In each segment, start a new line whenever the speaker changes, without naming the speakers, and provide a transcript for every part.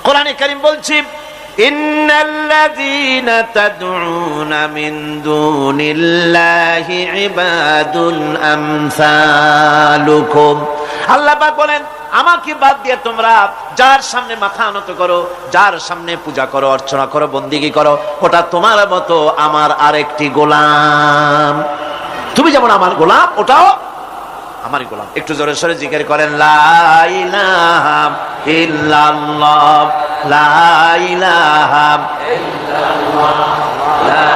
কোরআনে কারীম বলছে, ইন্নাল্লাযীনা তাদউনা মিন দুনিল্লাহি ইবাদুন আমসালুকুম। আল্লাহ পাক বলেন, আমাকে বাদ দিয়ে তোমরা যার সামনে মাথা নত করো, যার সামনে পূজা করো, অর্চনা করো, বন্দেগী করো, ওটা তোমার মতো আমার আরেকটি গোলাম। তুমি যেমন আমার গোলাম, ওটাও আমারই গোলাম। একটু জোরে সোরে জিকির করেন, লা ইলাহা ইল্লাল্লাহ, লা ইলাহা ইল্লাল্লাহ, লা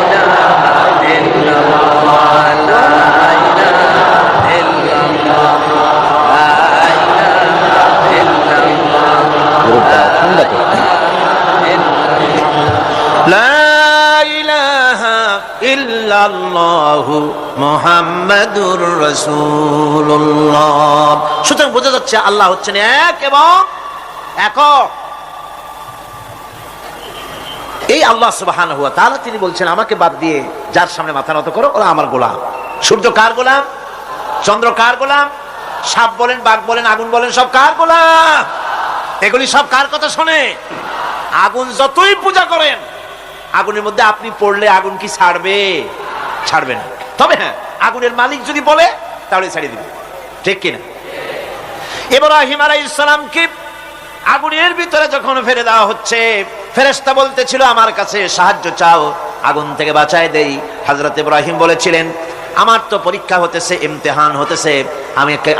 ইলাহা ইল্লাল্লাহ, লা ইলাহা ইল্লাল্লাহ, লা ইলাহা ইল্লাল্লাহ, লা ইলাহা ইল্লাল্লাহু মুহাম্মাদুর রাসূলুল্লাহ। সুতরাং বোঝা যাচ্ছে আল্লাহ হচ্ছেন এক এবং একক। এই আল্লাহ সুবহানাহু ওয়া তাআলা তিনি বলছেন, আমাকে বাদ দিয়ে যার সামনে মাথা নত করো, ওরা আমার গোলাম। সূর্য কার গোলাম? চন্দ্র কার গোলাম? সাপ বলেন, বাঘ বলেন, আগুন বলেন, সব কার গোলাম? এগুলি সব কার কথা শোনে? আগুন যতই পূজা করেন, আগুনের মধ্যে আপনি পড়লে আগুন কি ছাড়বে? ছাড়বে না। তবে হ্যাঁ, আগুনের মালিক যদি বলে তাহলে ছেড়ে দিবে, ঠিক কিনা? ইব্রাহিম আলাইহিস সালামকে আগুনের ভিতরে যখন ফেলে দেওয়া হচ্ছে, ফেরেশতা বলতেছিল, আমার কাছে সাহায্য চাও, আগুন থেকে বাঁচায় দেই। হযরত ইব্রাহিম বলেছিলেন, আমার তো পরীক্ষা হতেছে, ইমতিহান হতেছে,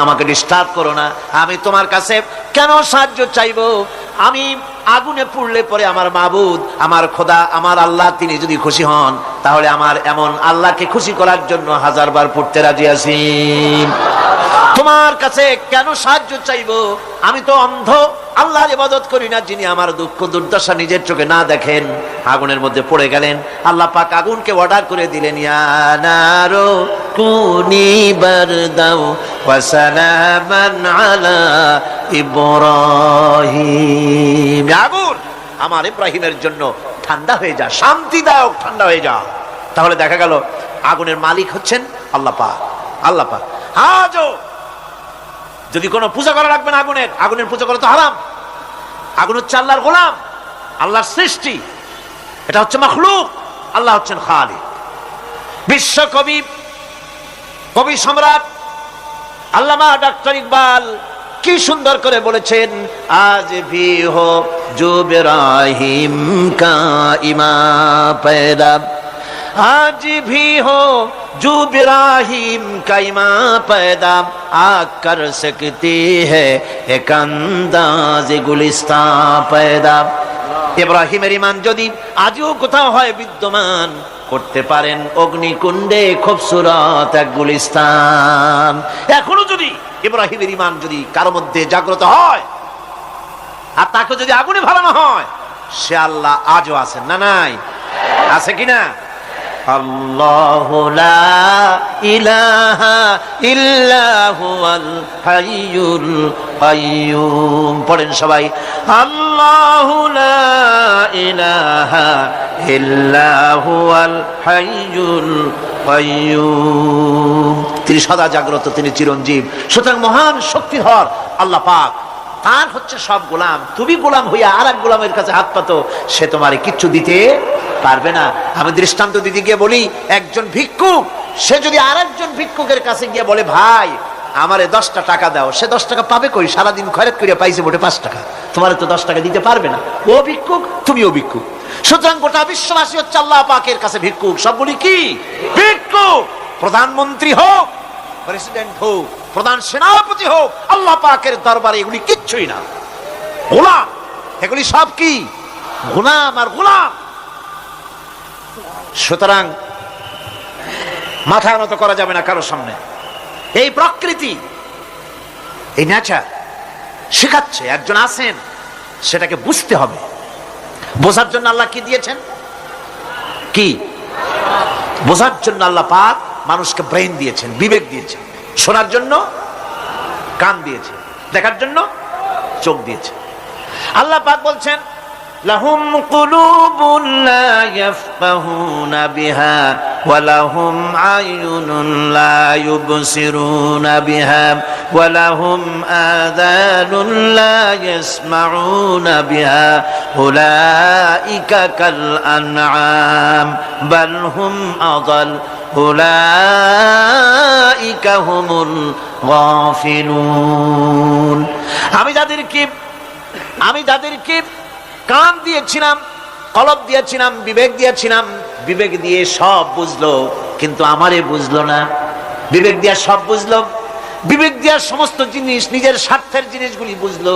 আমাকে ডিস্টার্ব করো না, আমি তোমার কাছে কেন সাহায্য চাইবো? আমি আগুনে পুড়লে পরে আমার মাবুদ, আমার খোদা, আমার আল্লাহ তিনি যদি খুশি হন, তাহলে আমার এমন আল্লাহকে খুশি করার জন্য 1000 বার পুড়তে রাজি আছি। তোমার কাছে কেন সাহায্য চাইবো? আমি তো অন্ধ, আল্লাহর ইবাদত করি না, যিনি আমার দুঃখ দুর্দশা নিজের চোখে না দেখেন। আগুনের মধ্যে পড়ে গেলেন। আল্লাহ পাক আগুনকে অর্ডার করে দিলেন, ইয়া নারু কুনি বারদাও ওয়া সালামান আলা ইব্রাহিম। আগুন, আমার ইব্রাহিমের জন্য ঠান্ডা হয়ে যা, শান্তিদায়ক ঠান্ডা হয়ে যা। তাহলে দেখা গেল আগুনের মালিক হচ্ছেন আল্লাহ পাক। আল্লাহ পাক আজও যদি কোনো পূজা করা রাখবে না আগুনের, আগুনের পূজা করা তো হারাম। আগুন হচ্ছে আল্লাহর গোলাম, আল্লাহর সৃষ্টি, এটা হচ্ছে মাখলুক, আল্লাহ হচ্ছেন খালিক। বিশ্বকবি, কবি সম্রাট আল্লামা ডক্টর ইকবাল কি সুন্দর করে বলেছেন, আজ ভি হো জো ইব্রাহিম কা ইমা पैदा, आज भी हो जो इब्राहिम का इमाम पैदा, आग कर सकती है एक अंदाज गुलिस्तान पैदा। ইব্রাহিমের ঈমান যদি আজও কোথাও হয় বিদ্যমান, করতে পারেন অগ্নিকুণ্ডে খুবসুরত এক গুলিস্তান। এখনো যদি ইব্রাহিমের ঈমান যদি কারো মধ্যে জাগ্রত হয়, আর তাকে যদি আগুনে ভালানো হয়, সে আল্লাহ আজও আছেন না? নাই? আছে কিনা? আল্লাহু লা ইলাহা ইল্লা হুয়াল হাইয়ুল কাইয়্যুম। পড়েন সবাই, আল্লাহু লা ইলাহা ইল্লা হুয়াল হাইয়ুল কাইয়্যুম। তিনি সদা জাগ্রত, তিনি চিরঞ্জীব। সুতরাং মহান শক্তিধর আল্লাহ পাক, তার হচ্ছে সব গোলাম। তুমি গোলাম হইয়া আর এক গোলামের কাছে হাত পাতো, সে তোমারে কিচ্ছু দিতে পারবে না। আমি দৃষ্টান্ত দিতে গিয়ে বলি, একজন ভিক্ষুক সে যদি আরেকজন ভিক্ষুকের কাছে গিয়ে বলে, ভাই আমারে 10টা টাকা দাও, সে 10 টাকা পাবে কই? সারাদিন খয়রাত করে পাইছে মোটে 5 টাকা, তোমারে তো 10 টাকা দিতে পারবে না। ও ভিক্ষুক, তুমিও ভিক্ষুক। সুতরাং গোটা বিশ্ববাসী হচ্ছে আল্লাহ পাকের কাছে ভিক্ষুক। সবগুলি কি ভিক্ষুক? প্রধানমন্ত্রী হোক, প্রেসিডেন্ট হোক, প্রধান সেনাপতি হোক, আল্লাহ পাকের দরবারে এগুলি কিচ্ছুই না, গোলাম। এগুলি সব কি? গোলাম আর গোলাম। সুতরাং মাথা নত করা যাবে না কারোর সামনে। এই প্রকৃতি, এই নেচার শেখাচ্ছে, একজন আছেন, সেটাকে বুঝতে হবে। বোঝার জন্য আল্লাহ কি দিয়েছেন? কি বোঝার জন্য আল্লাহ পাক মানুষকে ব্রেন দিয়েছেন, বিবেক দিয়েছেন। শোনার জন্য কান দিয়েছে, দেখার জন্য চোখ দিয়েছে। আল্লাহ পাক বলছেন, লাহুম কুলুবুন লা ইয়াফকাহুনা বিহা ওয়া লাহুম আয়ুনুন লা ইউবসিরুনা বিহা ওয়া লাহুম আযানুন লা ইয়াসমাউনা বিহা উলাইকা কাল আনআম বাল হুম আযাল উলাইকা হুমুল গাফিলুন। আমি যাদেরকে কান দিয়েছিলাম, কলব দিয়েছিলাম, বিবেক দিয়েছিলাম, বিবেক দিয়ে সব বুঝলো, কিন্তু আমারে বুঝলো না। বিবেক দিয়া সব বুঝলো, বিবেক দিয়া সমস্ত জিনিস, নিজের স্বার্থের জিনিসগুলি বুঝলো,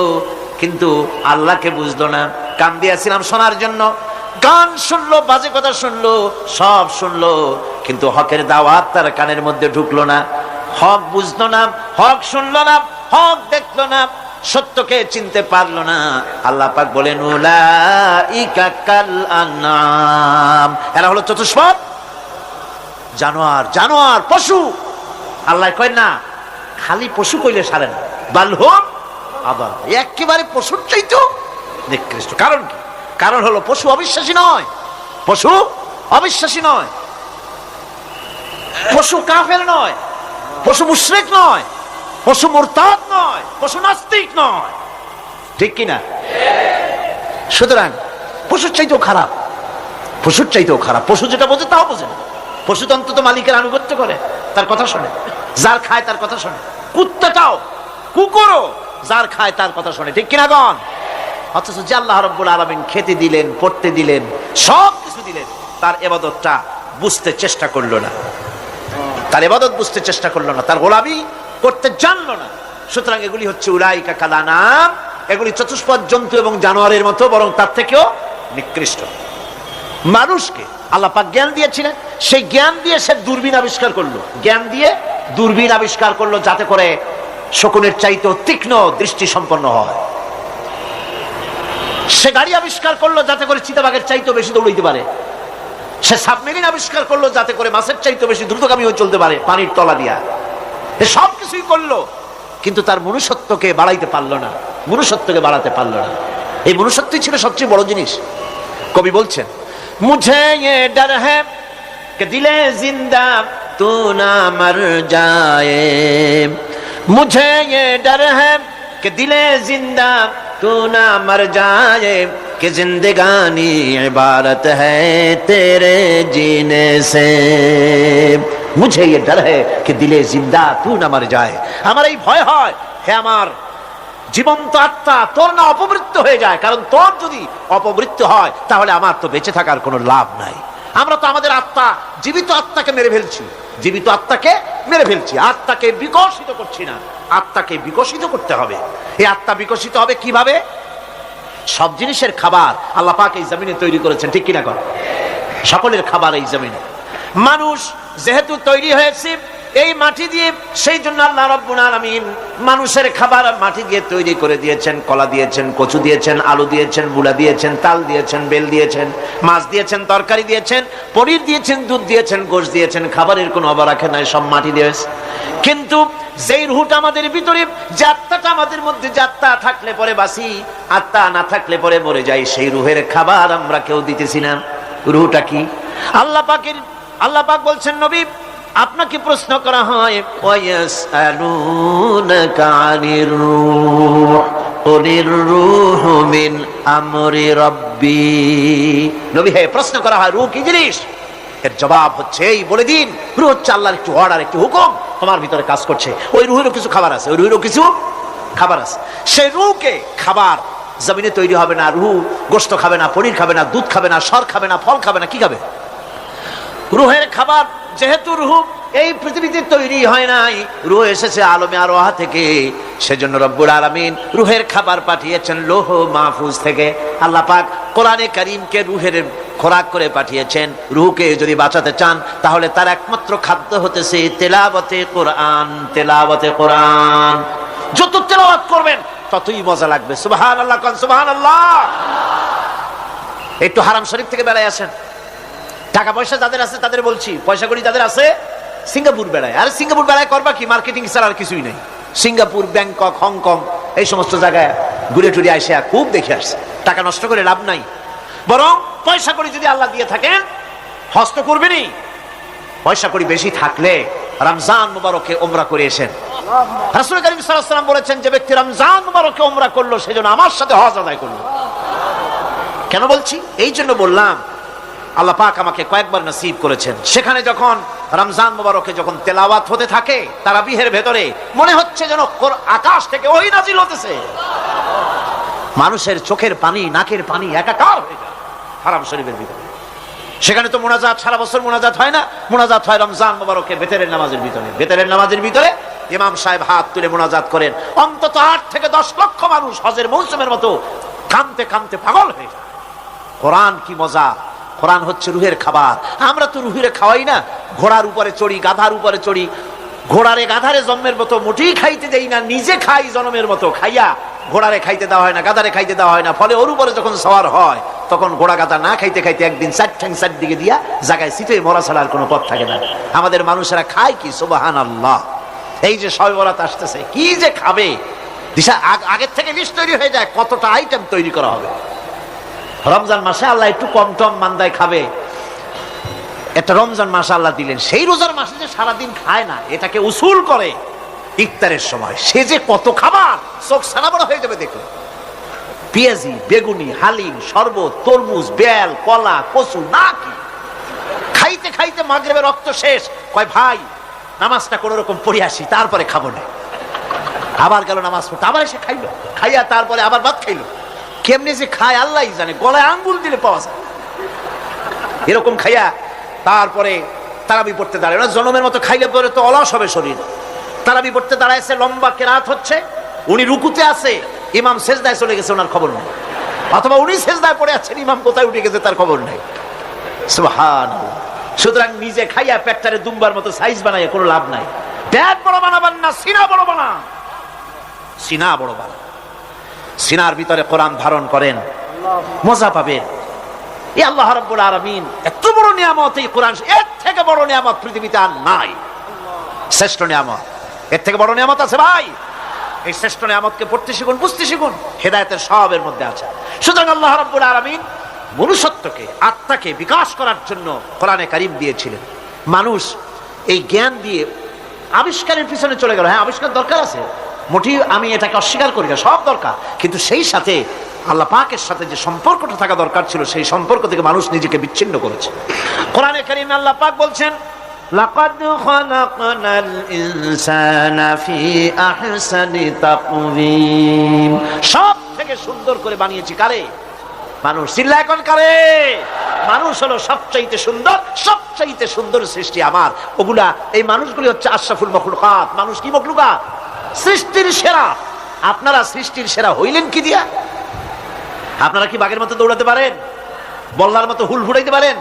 কিন্তু আল্লাহকে বুঝলো না। কান দিয়েছিলাম শোনার জন্য, গান শুনলো, বাজে কথা শুনলো, সব শুনলো, কিন্তু হকের দাওয়াত তার কানের মধ্যে ঢুকলো না। হক বুঝলো না, হক শুনলো না, হক দেখলো না, সত্যকে চিনতে পারলো না। আল্লাহ পাক বলেন উলাইকা কাল আনআম, এরা হলো চতুষ্পদ জানোয়ার, পশু। আল্লাহ কয় না খালি পশু কইলে সারে না, বাল হুম আযাল, একেবারে পশুর চাইতেও নিকৃষ্ট। কারণ কি? কারণ হলো পশু অবিশ্বাসী নয়, পশু অবিশ্বাসী নয়, পশু কাফের নয়, পশু মুশরিক নয়, পশু মুরতাদ নয়, পশু নাস্তিক নয়, ঠিক কিনা? সুতরাং পশুর চাইতেও খারাপ, পশুর চাইতেও খারাপ। পশু যেটা বোঝে তাও বোঝে না। পশু তো অন্তত মালিকের আনুগত্য করে, তার কথা শোনে, যার খায় তার কথা শোনে। কুত্তাটাও, কুকুরও যার খায় তার কথা শোনে, ঠিক কিনা গণ? অথচ যে আল্লাহ রাব্বুল আলামিন খেতে দিলেন, পড়তে দিলেন, সব কিছু দিলেন, তার ইবাদতটা বুঝতে চেষ্টা করলো না, তার ইবাদত বুঝতে চেষ্টা করলো না, তার গোলামি করতে জানলো না। সুতরাং এগুলি হচ্ছে উলাইকা কাল আনআম, এগুলি চতুষ্পদ জন্তু এবং জানোয়ারের মতো, বরং তার থেকেও নিকৃষ্ট। মানুষকে আল্লাহ পাক জ্ঞান দিয়েছিলেন, সেই জ্ঞান দিয়ে সে দূরবীন আবিষ্কার করলো, জ্ঞান দিয়ে দূরবীন আবিষ্কার করলো, যাতে করে শকুনের চাইতেও তীক্ষ্ণ দৃষ্টি সম্পন্ন হয়। সে গাড়ি আবিষ্কার করলো, যাতে করে চিতাবাঘের চাইতেও বেশি দৌড়াইতে পারে। সে সাবমেরিন আবিষ্কার করলো, যাতে করে মাছের চাইতেও বেশি দ্রুতগামী হয়ে চলতে পারে পানির তলা দিয়া। সব কিছুই করলো, কিন্তু তার মনুষ্যত্বকে বাড়াইতে পারলো না, মনুষ্যত্বকে বাড়াতে পারলো না। এই মনুষ্যত্বই ছিল সবচেয়ে বড় জিনিস। কবি বলছেন, মুঝে ये डर है कि दिले जिंदा तू ना मर जाए, मुझे ये डर है कि दिले जिंदा तू ना मर जाए, कि जिंदगानी इबारत है तेरे जीने से, मुझे ये डर है कि दिले जिंदा तू ना मर जाए। আমার এই ভয় হয়, হে আমার জীবন্ত আত্মা, তোর না অপমৃত্যু হয়ে যায়। কারণ তোর যদি অপমৃত্যু হয়, তাহলে আমার তো বেঁচে থাকার কোনো লাভ নাই। আমরা তো আমাদের আত্মা, জীবিত আত্মাকে মেরে ফেলছি, জীবিত আত্মাকে মেরে ফেলছি, আত্মাকে বিকশিত করছি না। আত্মাকে বিকশিত করতে হবে। এই আত্মা বিকশিত হবে কিভাবে? সব জিনিসের খাবার আল্লাহ পাক এই জমিনে তৈরি করেছেন, ঠিক কিনা কর? সকলের খাবার এই জমিনে। মানুষ যেহেতু তৈরি হয়েছে এই মাটি দিয়ে, সেই জন্য আল্লাহ রাব্বুল আলামিন মানুষের খাবার মাটি দিয়ে তৈরি করে দিয়েছেন। কলা দিয়েছেন, কচু দিয়েছেন, আলু দিয়েছেন, মূলা দিয়েছেন, তাল দিয়েছেন, বেল দিয়েছেন, মাছ দিয়েছেন, তরকারি দিয়েছেন, পনির দিয়েছেন, দুধ দিয়েছেন, গোশত দিয়েছেন। খাবারের কোনো অভাব রাখে নাই, সব মাটি দিয়েছে। কিন্তু যেই রুহটা আমাদের ভিতরে, যে আত্মাটা আমাদের মধ্যে, যে আত্মা থাকলে পরে বাঁচি, আত্মা না থাকলে পরে মরে যাই, সেই রুহের খাবার আমরা কেউ দিতেছি না। রুহটা কি? আল্লাহ পাক বলছেন, নবী আপনাকে প্রশ্ন করা হয়, ওয়ায়াসআলুনাকা আনির রূহ কুলির রূহু মিন আমরি রাব্বি। নবী হে, প্রশ্ন করা হয় রূহ কি জিনিস? এর জবাব হচ্ছে এই, বলে দিন রূহ হচ্ছে আল্লাহর একটু অর্ডার, একটু হুকুম তোমার ভিতরে কাজ করছে। ওই রূহেরও কিছু খাবার আছে, ওই রূহেরও কিছু খাবার আছে। সেই রূহকে খাবার জমিনে তৈরি হবে না। রূহ গোশত খাবে না, পনির খাবে না, দুধ খাবে না, সর খাবে না, ফল খাবে না, কি খাবে? রূহের খাবার। যেহেতু রূহ এই পৃথিবীতে তৈরি হয় নাই, রূহ এসেছে আলমে আরওয়াহ থেকে, সেজন্য রব্বুল আলামিন রূহের খাবার পাঠিয়েছেন লৌহ মাহফুজ থেকে। আল্লাহ পাক কোরআনে কারীমকে রূহের খোরাক করে পাঠিয়েছেন। রূহকে যদি বাঁচাতে চান, তাহলে তার একমাত্র খাদ্য হতেছে তেলাওয়াতে কোরআন। তেলাওয়াতে কোরআন যত তেলাওয়াত করবেন ততই মজা লাগবে। সুবহানাল্লাহ, কোন সুবহানাল্লাহ। একটু হারাম শরীফ থেকে বেড়ায় আসেন। টাকা পয়সা যাদের আছে তাদের বলছি, পয়সা কড়ি যাদের আছে, সিঙ্গাপুর বেড়ায়। আর সিঙ্গাপুর বেড়ায় করবা কি? মার্কেটিং ছাড়া আর কিছুই নাই। সিঙ্গাপুর, ব্যাংকক, হংকং, এই সমস্ত জায়গায় ঘুরে টুরে আইসে খুব দেখে আসছে। টাকা নষ্ট করে লাভ নাই, বরং পয়সা করি যদি আল্লাহ দিয়ে থাকেন হজ তো করবেনই। পয়সা করি বেশি থাকলে রমজান মুবারকে উমরা করে এসেন। রাসূল কারীম সাল্লাল্লাহু আলাইহি ওয়াসাল্লাম বলেছেন, যে ব্যক্তি রমজান মুবারকে উমরা করলো সেজন্য আমার সাথে হজ আদায় করলো। কেন বলছি? এই জন্য বললাম, আল্লাহ পাক আমাকে কয়েকবার নসিব করেছেন। সেখানে যখন রমজান মুবারকে যখন তেলাওয়াত হতে থাকে তারাবিহের ভেতরে, মনে হচ্ছে যেন আকাশ থেকে ওহী নাজিল হতেছে। মানুষের চোখের পানি, নাকের পানি একাকার হয়ে যায় হারাম শরীফের ভিতরে। সেখানে তো মুনাজাত সারা বছর মুনাজাত হয় না, মুনাজাত হয় রমজান মুবারকে বেতেরের নামাজের ভিতরে। বেতেরের নামাজের ভিতরে ইমাম সাহেব হাত তুলে মুনাজাত করেন, অন্তত 8 থেকে 10 লক্ষ মানুষ হজের মৌসুমের মতো কাঁদতে কাঁদতে পাগল হয়ে যায়। কোরআন কি মজা! কোরআন হচ্ছে রুহের খাবার। আমরা তো রুহের খাওয়াই না, ঘোড়ার উপরে চড়ি, গাধার উপরে চড়ি, ঘোড়ারে গাধারে জন্মের মতো মোটেই খাইতে দেই না, নিজে খাই জন্মের মতো। খাইয়া ঘোড়ারে খাইতে দেওয়া হয় না, গাধারে খাইতে দেওয়া হয় না। ফলে ওর উপরে যখন সওয়ার হয় তখন ঘোড়া গাধা না খাইতে খাইতে একদিন 4 ঠ্যাং 4 দিকে দিয়া জায়গায় সিটে মরা ছাড়া আর কোনো পথ থাকে না। আমাদের মানুষেরা খায় কি? সুবহানাল্লাহ। এই যে শবে বরাত আসতেছে, কি যে খাবে! দিশা আগের থেকে লিস্ট তৈরি হয়ে যায় কতটা আইটেম তৈরি করা হবে। রমজান মাসে আল্লাহ একটু কম টম মান্দায় খাবে, একটা রমজান মাসে আল্লাহ দিলেন। সেই রোজার মাসে যে সারাদিন খায় না, এটাকে উসুল করে ইফতারের সময় সে যে কত খাবার, চোখ সারা বড় হয়ে যাবে দেখো। পেঁয়াজি, বেগুনি, হালিম, শরবত, তরমুজ, বেল, কলা, কচু, না কি খাইতে খাইতে মাগরিবের রক্ত শেষ। কয় ভাই নামাজটা কোন রকম পড়ে আসি, তারপরে খাবো না। আবার গেল নামাজ পড়তে, আবার এসে খাইলো, খাইয়া তারপরে আবার ভাত খাইলো। কেমনে যে খায় আল্লাহই জানে, গলায় আঙ্গুল দিলে পাওয়া যায় এরকম খাইয়া। তারপরে তারাবি পড়তে দাঁড়ায় না, জনমের মতো খাইলে পরে তো অলস হবে শরীর। তারাবি পড়তে দাঁড়াইছে, লম্বা কেরাত হচ্ছে, উনি রুকুতে আছে, ইমাম সেজদায় চলে গেছে, ওনার খবর নেই। অথবা উনি সেজদায় পড়ে আছেন, ইমাম কোথায় উঠে গেছে তার খবর নেই। সুবহানাল্লাহ। সুতরাং নিজে খাইয়া পেটটারে দুম্বার মতো সাইজ বানাইয়া কোনো লাভ নাই। পেট বড় বানাবেন না, সিনা বড় বানান। সিনা বড় বানান, সিনার ভিতরে কোরআন ধারণ করেন, মজা পাবেন। এই আল্লাহ রাব্বুল আলামিন এত বড় নিয়ামত, এই কোরআন, এর থেকে বড় নিয়ামত পৃথিবীতে আর নাই। শ্রেষ্ঠ নিয়ামত, এর থেকে বড় নিয়ামত আছে ভাই? এই শ্রেষ্ঠ নিয়ামতকে পড়তে শিখুন, বুঝতে শিখুন, হেদায়েতের সবের মধ্যে আছে। সুতরাং আল্লাহ রাব্বুল আলামিন মনুষ্যত্বকে, আত্মাকে বিকাশ করার জন্য কোরআনে কারীম দিয়েছিলেন। মানুষ এই জ্ঞান দিয়ে আবিষ্কারের পিছনে চলে গেল। হ্যাঁ, আবিষ্কার দরকার আছে, মোটেই আমি এটাকে অস্বীকার করি না, সব দরকার। কিন্তু সেই সাথে আল্লাহ পাকের সাথে যে সম্পর্কটা থাকা দরকার ছিল, সেই সম্পর্ক থেকে মানুষ নিজেকে বিচ্ছিন্ন করেছে। কোরআনে কারীমে আল্লাহ পাক বলছেন, লাকাদ খালাকনাল ইনসানা ফি আহসানি তাকওয়িম। সব থেকে সুন্দর করে বানিয়েছি কারে? মানুষ। চিল্লা এখন কারে? মানুষ হলো সবচাইতে সুন্দর, সবচাইতে সুন্দর সৃষ্টি আমার। ওগুলা, এই মানুষগুলি হচ্ছে আশরাফুল মাখলুকাত। মানুষ কি মাখলুকাত? সৃষ্টির সেরা। আপনারা সৃষ্টির সেরা হইলেন কি দিয়া? আপনারা কি বাঘের মতো দৌড়াতে পারেন? বল্লার মতো হুল ফুটাইতে পারেন?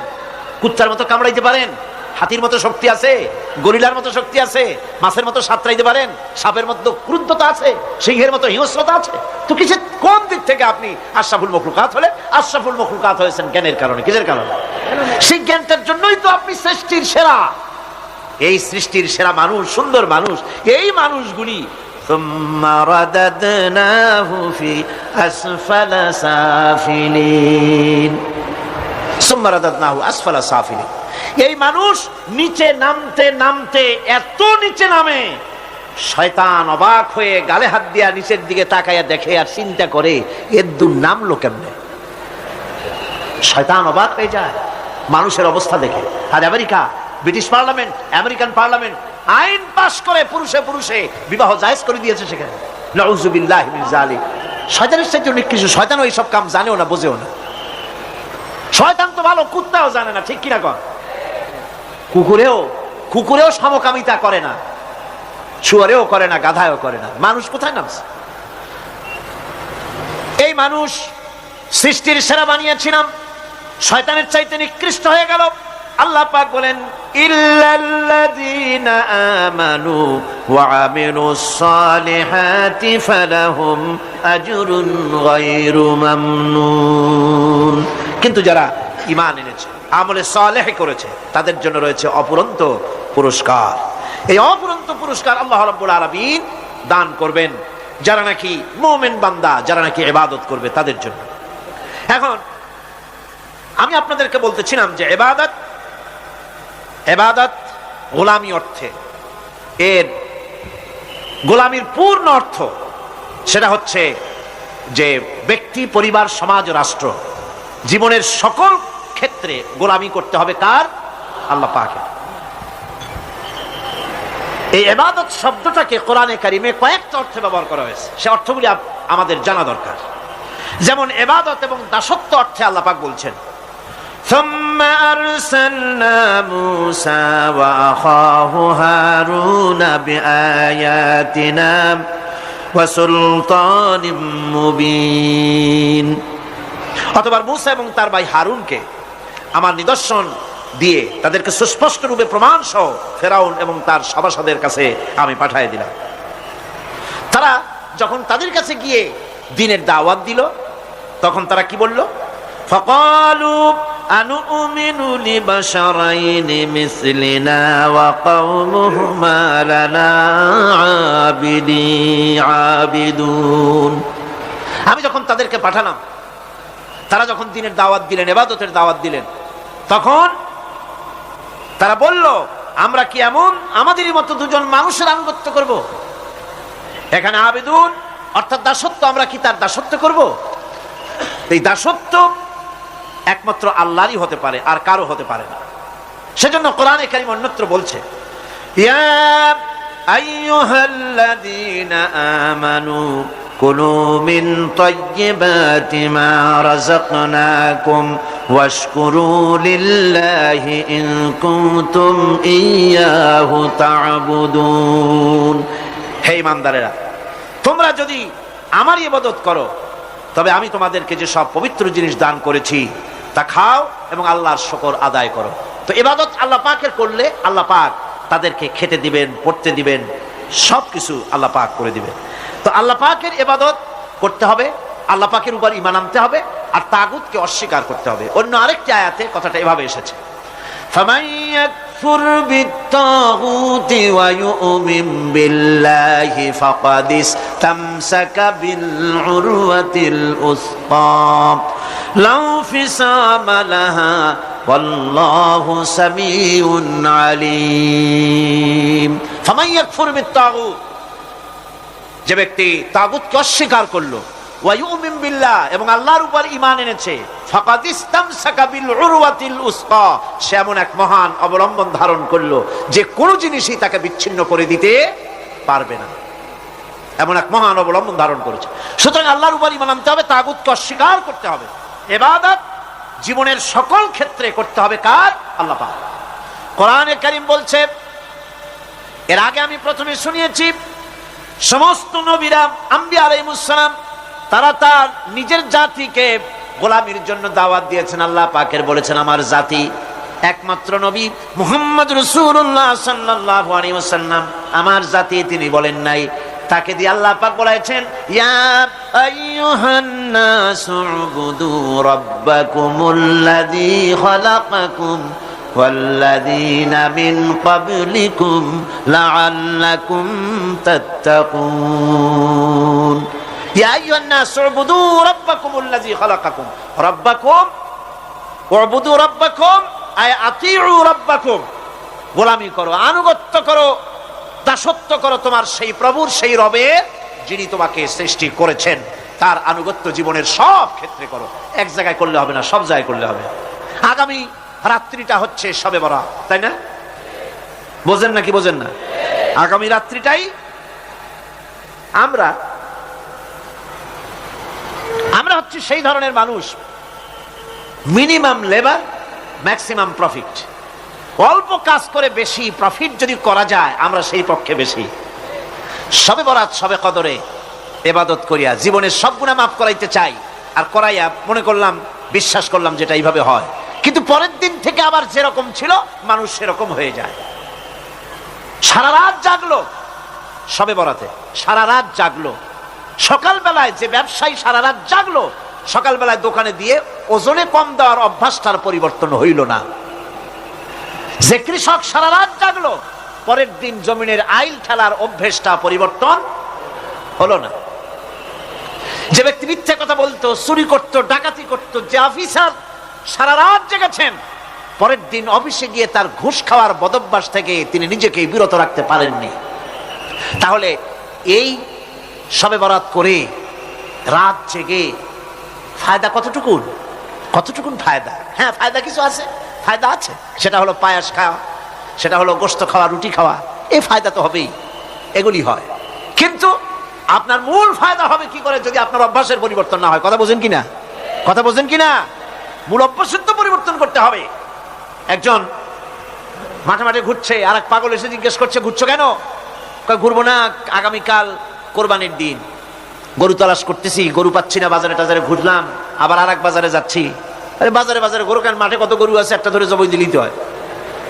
কুত্তার মতো কামড়াইতে পারেন? হাতির মতো শক্তি আছে? গরিলার মতো শক্তি আছে? মাছের মতো সাঁতরাইতে পারেন? সাপের মতো ক্রুদ্ধতা আছে? সিংহের মতো হিংস্রতা আছে? তো কিসের, কোন দিক থেকে আপনি আশরাফুল মাখলুকাত হলে? আশরাফুল মাখলুকাত হয়েছেন জ্ঞানের কারণে। কিসের কারণে? সেই জ্ঞানটার জন্যই তো আপনি সৃষ্টির সেরা। এই সৃষ্টির সেরা মানুষ, সুন্দর মানুষ, এই মানুষগুলি সুম্মা রাদাদনাহু ফি আসফালা সাফিলিন। সুম্মা রাদাদনাহু আসফালা সাফিলিন। এই মানুষ নিচে নামতে নামতে এত নিচে নামে, শয়তান অবাক হয়ে গালে হাত দিয়া নিচের দিকে তাকাইয়া দেখে আর চিন্তা করে, এর দূর নামলো কেমনে? শয়তান অবাক হয়ে যায় মানুষের অবস্থা দেখে। আর America, British parliament, American parliament আইন পাশ করে পুরুষে পুরুষে বিবাহ জায়েজ করে দিয়েছে সেখানে। নাউযুবিল্লাহি মিন যালিক। শয়তানের সাথে কিছু, শয়তানও এইসব কাম জানেও না, বোঝেও না। শয়তান তো ভালো, কুত্তাও জানে না, ঠিক কিনা কর? কুকুরেও সমকামিতা করে না, শুয়ারেও করে না, গাধায়ও করে না। মানুষ কোথায় নামছে? এই মানুষ সৃষ্টির সেরা বানিয়েছিলাম, শয়তানের চাইতে নিকৃষ্ট হয়ে গেল। আল্লাহ পাক বলেন, ইল্লাল্লাযীনা আমানু ওয়া আমিলুস সালিহাতি ফালাহুম আজরুন গায়রু মামনুন। কিন্তু যারা ঈমান এনেছে, আমলে সালেহ করেছে, তাদের জন্য রয়েছে অপুরন্ত পুরস্কার। এই অপুরন্ত পুরস্কার আল্লাহ রাব্বুল আলামিন দান করবেন যারা নাকি মুমিন বান্দা, যারা নাকি ইবাদত করবে তাদের জন্য। এখন আমি আপনাদেরকে বলতেছিলাম যে ইবাদত গোলামি অর্থে, এর গোলামির পূর্ণ অর্থ সেটা হচ্ছে যে ব্যক্তি, পরিবার, সমাজ, রাষ্ট্র, জীবনের সকল ক্ষেত্রে গোলামি করতে হবে কার? আল্লাহ পাকের। এই ইবাদত শব্দটাকে কোরআনে কারিমে কয়েকটা অর্থে ব্যবহার করা হয়েছে, সে অর্থগুলি আমাদের জানা দরকার। যেমন ইবাদত এবং দাসত্ব অর্থে আল্লাহ পাক বলছেন, ثم أرسلنا موسى وأخاه هارون بآياتنا وسلطان مبين। অতঃপর মূসা এবং তার ভাই হারুনকে আমার নিদর্শন দিয়ে তাদেরকে সুস্পষ্ট রূপে প্রমাণ সহ ফেরাউন এবং তার সভাসদের কাছে আমি পাঠিয়ে দিলাম। তারা যখন তাদের কাছে গিয়ে দ্বীনের দাওয়াত দিল, তখন তারা কি বলল? فقالوا أنؤمن لبشرين مثلنا وقومهما لنا عابدون। আমি যখন তাদেরকে পাঠালাম, তারা যখন দ্বীনের দাওয়াত দিলেন, ইবাদতের দাওয়াত দিলেন, তখন তারা বলল, আমরা কি এমন আমাদেরই মতো দুজন মানুষের আনুগত্য করব? এখানে আবিদুন অর্থাৎ দাসত্ব, আমরা কি তার দাসত্ব করব? এই দাসত্ব একমাত্র আল্লাহরই হতে পারে, আর কারো হতে পারে না। সেজন্য কোরআনে কারীম অন্যত্র বলছে, ইয়া আইয়ুহাল্লাযীনা আমানু কুলু মিন তাইয়্যিবাতি মা রাযাকনাকুম ওয়াশকুরু লিল্লাহি ইন কুনতুম ইয়্যাহু তা'বুদুন। হে ঈমানদারেরা, তোমরা যদি আমারই ইবাদত করো, তবে আমি তোমাদেরকে যে সব পবিত্র জিনিস দান করেছি তা খাও এবং আল্লাহর শুকর আদায় করো। তো ইবাদত আল্লাহ পাকের করলে আল্লাহ পাক তাদেরকে খেতে দিবেন, পড়তে দিবেন, সবকিছু আল্লাহ পাক করে দিবেন। তো আল্লাহ পাকের ইবাদত করতে হবে, আল্লাহ পাকের উপর ঈমান আনতে হবে, আর তাগুতকে অস্বীকার করতে হবে। অন্য আরেকটি আয়াতে কথাটা এভাবে এসেছে, ফামান ইয়াকফুর বিত-তাগুতি ওয়া ইউমিন বিল্লাহি ফাকাদ ইসতামসাকা বিল উরওয়াতিল উসকা লা ফিসামা লাহা ওয়াল্লাহু সামিউন আলীম। ফামান ইয়াকফুর বিত-তাগুত, যে ব্যক্তি তাগুতকে অস্বীকার করলো, ওয়া ইউমিন বিল্লাহ এবং আল্লাহর উপর ঈমান এনেছে, ফাকাদ ইসতামসাকা বিল উরওয়াতিল উসকা, সে এমন এক মহান অবলম্বন ধারণ করলো যে কোনো জিনিসই তাকে বিচ্ছিন্ন করে দিতে পারবে না। এমন এক মহান অবলম্বন ধারণ করেছে। সুতরাং আল্লাহর উপর ঈমান আনতে হবে, তাগুতকে অস্বীকার করতে হবে। ইবাদত জীবনের সকল ক্ষেত্রে করতে হবে কার? আল্লাহ পাক। কোরআনে কারীম বলছে, এর আগে আমি প্রথমে শুনিয়েছি, সমস্ত নবীরা, আম্বিয়া আলাইহিস সালাম, তারা তার নিজের জাতিকে গোলামির জন্য দাওয়াত দিয়েছেন। আল্লাহ পাকের বলেছেন, আমার জাতি, একমাত্র নবী মুহাম্মদ রাসূলুল্লাহ সাল্লাল্লাহু আলাইহি ওয়াসাল্লাম আমার জাতি, তিনি বলেন নাই। তাকে দিয়ে আল্লাহ পাক বলেছেন, ইয়া আইয়ুহান নাসু উবুদু রাব্বাকুমুল্লাযী খালাকাকুম ওয়াল্লাযীনা মিন ক্বাবলিকুম লাআল্লাকুম তাত্তাকুন। ইয়া আইয়ুহান নাসু উবুদু রাব্বাকুমুল্লাযী খালাকাকুম, রাব্বাকুম উবুদু রাব্বাকুম আয় আতিউ রাব্বাকুম, গোলামি করো, আনুগত্য করো, দাসত্ব করো তোমার সেই প্রভুর, সেই রবের, যিনি তোমাকে সৃষ্টি করেছেন, তার আনুগত্য জীবনের সব ক্ষেত্রে করো। এক জায়গায় করলে হবে না, সব জায়গায় করলে হবে। আগামী রাত্রিটা হচ্ছে শবে বরাত, তাই না? বোঝেন নাকি বোঝেন না? আগামী রাত্রিটাই আমরা হচ্ছে সেই ধরনের মানুষ, মিনিমাম লেবার ম্যাক্সিমাম প্রফিট। অল্প কাজ করে বেশি প্রফিট যদি করা যায়, আমরা সেই পক্ষে বেশি। শবে বরাত, শবে কদরে ইবাদত করিয়া জীবনের সব গুনাহ মাফ করাইতে চাই, আর করাইয়া মনে করলাম, বিশ্বাস করলাম যেটা এইভাবে হয়, কিন্তু পরের দিন থেকে আবার যেরকম ছিল মানুষ সেরকম হয়ে যায়। সারা রাত জাগলো শবে বরাতে, সারা রাত জাগলো। সকালবেলায় যে ব্যবসায়ী সারা রাত জাগলো, সকালবেলায় দোকানে দিয়ে ওজনে কম দেওয়ার অভ্যাসটার পরিবর্তন হইল না। যে কৃষক সারা রাত জাগলো, পরের দিন জমিনের আইল ঠেলার অভ্যেসটা পরিবর্তন হলো না। যে ব্যক্তি মিথ্যা কথা বলতো, চুরি করত, ডাকাতি করত, যে অফিসার সারা রাত জেগেছেন, পরের দিন অফিসে গিয়ে তার ঘুষ খাওয়ার বদভ্যাস থেকে তিনি নিজেকে বিরত রাখতে পারেননি। তাহলে এই শবে বরাত করে রাত জেগে ফায়দা কতটুকুন? কতটুকুন ফায়দা? হ্যাঁ, ফায়দা কিছু আছে, ফায়দা আছে। সেটা হলো পায়াস খাওয়া, সেটা হলো গোশত খাওয়া, রুটি খাওয়া, এই ফায়দা তো হবেই, এগুলি হয়। কিন্তু আপনার মূল ফায়দা হবে কি করে যদি আপনার অভ্যাসের পরিবর্তন না হয়? কথা বোঝেন কিনা? কথা বোঝেন কিনা? মূল অভ্যাসের তো পরিবর্তন করতে হবে। একজন মাঠে মাঠে ঘুরছে, আর এক পাগল এসে জিজ্ঞেস করছে, ঘুরছো কেন? ঘুরবো না, আগামীকাল কোরবানির দিন, গরু তালাশ করতেছি, গরু পাচ্ছি না, বাজারে টাজারে ঘুরলাম, আবার আর এক বাজারে যাচ্ছি। আরে বাজারে বাজারে গরু কেন? মাঠে কত গরু আছে, একটা ধরে জবাই দিলেই তো হয়।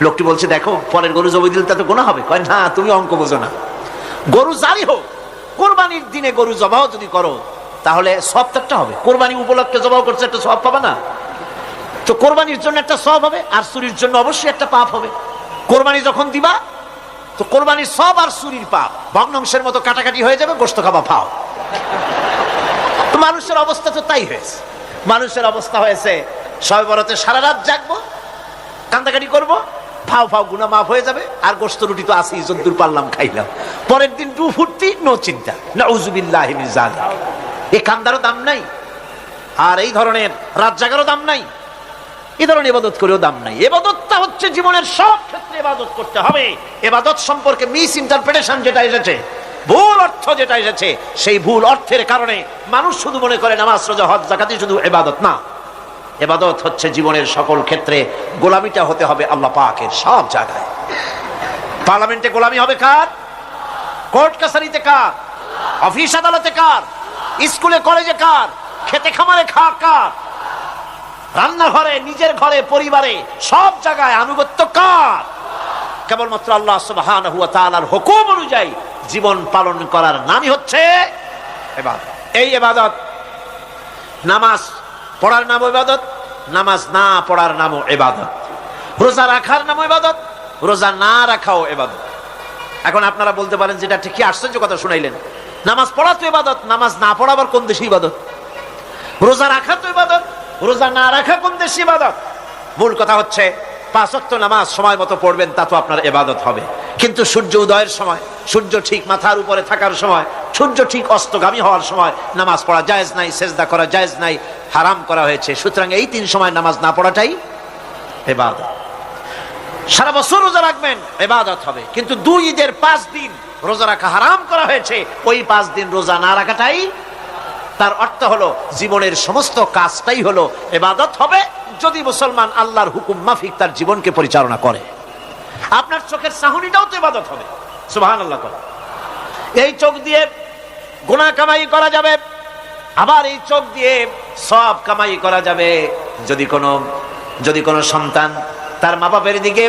লোকটি বলছে, দেখো পরের গরু জবাই দিলে তো গোনা হবে। কয় না, তুমি অঙ্ক বোঝো না। গরু জারি হোক, কোরবানির দিনে গরু জবাহ যদি করো তাহলে সওয়াব একটা হবে। কোরবানি উপলক্ষে জবাহ করছে, একটা সওয়াব পাবা না? তো কোরবানির জন্য একটা সওয়াব হবে, আর চুরির জন্য অবশ্যই একটা পাপ হবে। কোরবানি যখন দিবা তো কোরবানির সওয়াব আর চুরির পাপ ভগ্নাংশের মতো কাটাকাটি হয়ে যাবে, গোশত খাবা ফাও। তো মানুষের অবস্থা তো তাই হয়েছে। মানুষের অবস্থা হয়েছে শবে বরাতে সারা রাত জাগবো, কান্দাকাটি করবো, ফাও ফাও গুনাহ মাফ হয়ে যাবে, আর গোশত রুটি তো আসি, যদ্দূর পারলাম খাইলাম। পরের দিন টু ফুর্তি, নো চিন্তা। নাউযুবিল্লাহি মিন যালিক। এই কান্দারও দাম নাই, আর এই ধরনের রাত জাগারও দাম নাই, এই ধরনের ইবাদত করেও দাম নাই। ইবাদতটা হচ্ছে জীবনের সব ক্ষেত্রে ইবাদত করতে হবে। ইবাদত সম্পর্কে মিস ইন্টারপ্রিটেশন যেটা এসেছে, ভুল অর্থ যেটা এসেছে, সেই ভুল অর্থের কারণে মানুষ শুধু মনে করে নামাজ, রোজা, হজ, যাকাতই শুধু ইবাদত না। ইবাদত হচ্ছে জীবনের সকল ক্ষেত্রে গোলামিটা হতে হবে আল্লাহ পাকের সব জায়গায়। পার্লামেন্টে গোলামি হবে কার? কোর্ট কাছারিতে কার? অফিস আদালতে কার? স্কুলে কলেজে কার? খেতে খামারে কার? রান্নাঘরে, নিজের ঘরে, পরিবারে, সব জায়গায় আনুগত্য কার? কেবলমাত্র আল্লাহ সুবহানাহু ওয়া তাআলার হুকুম অনুযায়ী জীবন পালন করার নামই হচ্ছে ইবাদত। এই ইবাদত, নামাজ পড়ার নাম ইবাদত, নামাজ না পড়ার নামও ইবাদত। রোজা রাখার নামও ইবাদত, রোজা না রাখাও ইবাদত। এখন আপনারা বলতে পারেন, যেটা ঠিক আশ্চর্য কথা শুনাইলেন, নামাজ পড়া তো ইবাদত, নামাজ না পড়া আবার কোন দেশে ইবাদত? রোজা রাখা তো ইবাদত, রোজা না রাখা কোন দেশে ইবাদত? মূল কথা হচ্ছে 5 ওয়াক্ত নামাজ সময় মতো পড়বেন, তা তো আপনার ইবাদত হবে। কিন্তু সূর্য উদয়ের সময়, সূর্য ঠিক মাথার উপরে থাকার সময়, সূর্য ঠিক অস্তগামী হওয়ার সময় নামাজ পড়া জায়েজ নাই, সেজদা করা জায়েজ নাই, হারাম করা হয়েছে। সুতরাং এই 3 সময় নামাজ না পড়াটাই ইবাদত। সারা বছর রোজা রাখবেন, ইবাদত হবে। কিন্তু 2 ঈদের 5 দিন রোজা রাখা হারাম করা হয়েছে, ওই 5 দিন রোজা না রাখাটাই, তার অর্থ হলো জীবনের সমস্ত কাজটাই হলো ইবাদত হবে, যদি মুসলমান আল্লাহর হুকুম মাফিক তার জীবনকে পরিচালনা করে। আপনার চোখের চাহনিটাও তো ইবাদত হবে। সুবহানাল্লাহ। এই চোখ দিয়ে গুনাহ কামাই করা যাবে, আবার এই চোখ দিয়ে সওয়াব কামাই করা যাবে। যদি কোনো সন্তান তার মা বাবার দিকে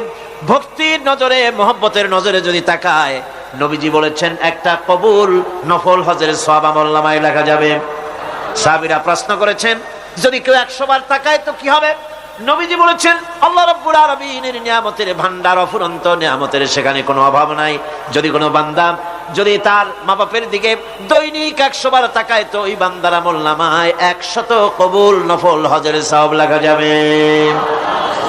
ভক্তির নজরে, মহব্বতের নজরে যদি তাকায়, নবীজি বলেছেন একটা কবুল নফল হজের সওয়াব আমলনামায় লেখা যাবে। সাহাবীরা প্রশ্ন করেছেন, যদি কেউ 100 বার তাকায় তো কি হবে? নবীজি বলেছেন, আল্লাহ রাব্বুল আলামিনের নিয়ামতের ভান্ডার অফুরন্ত নিয়ামতের, সেখানে কোনো অভাব নাই। যদি কোনো বান্দা যদি তার মা বাপের দিকে দৈনিক 100 বার তাকায় তো ওই বান্দার আমলনামায় 100 কবুল নফল হজের সওয়াব লেখা যাবে।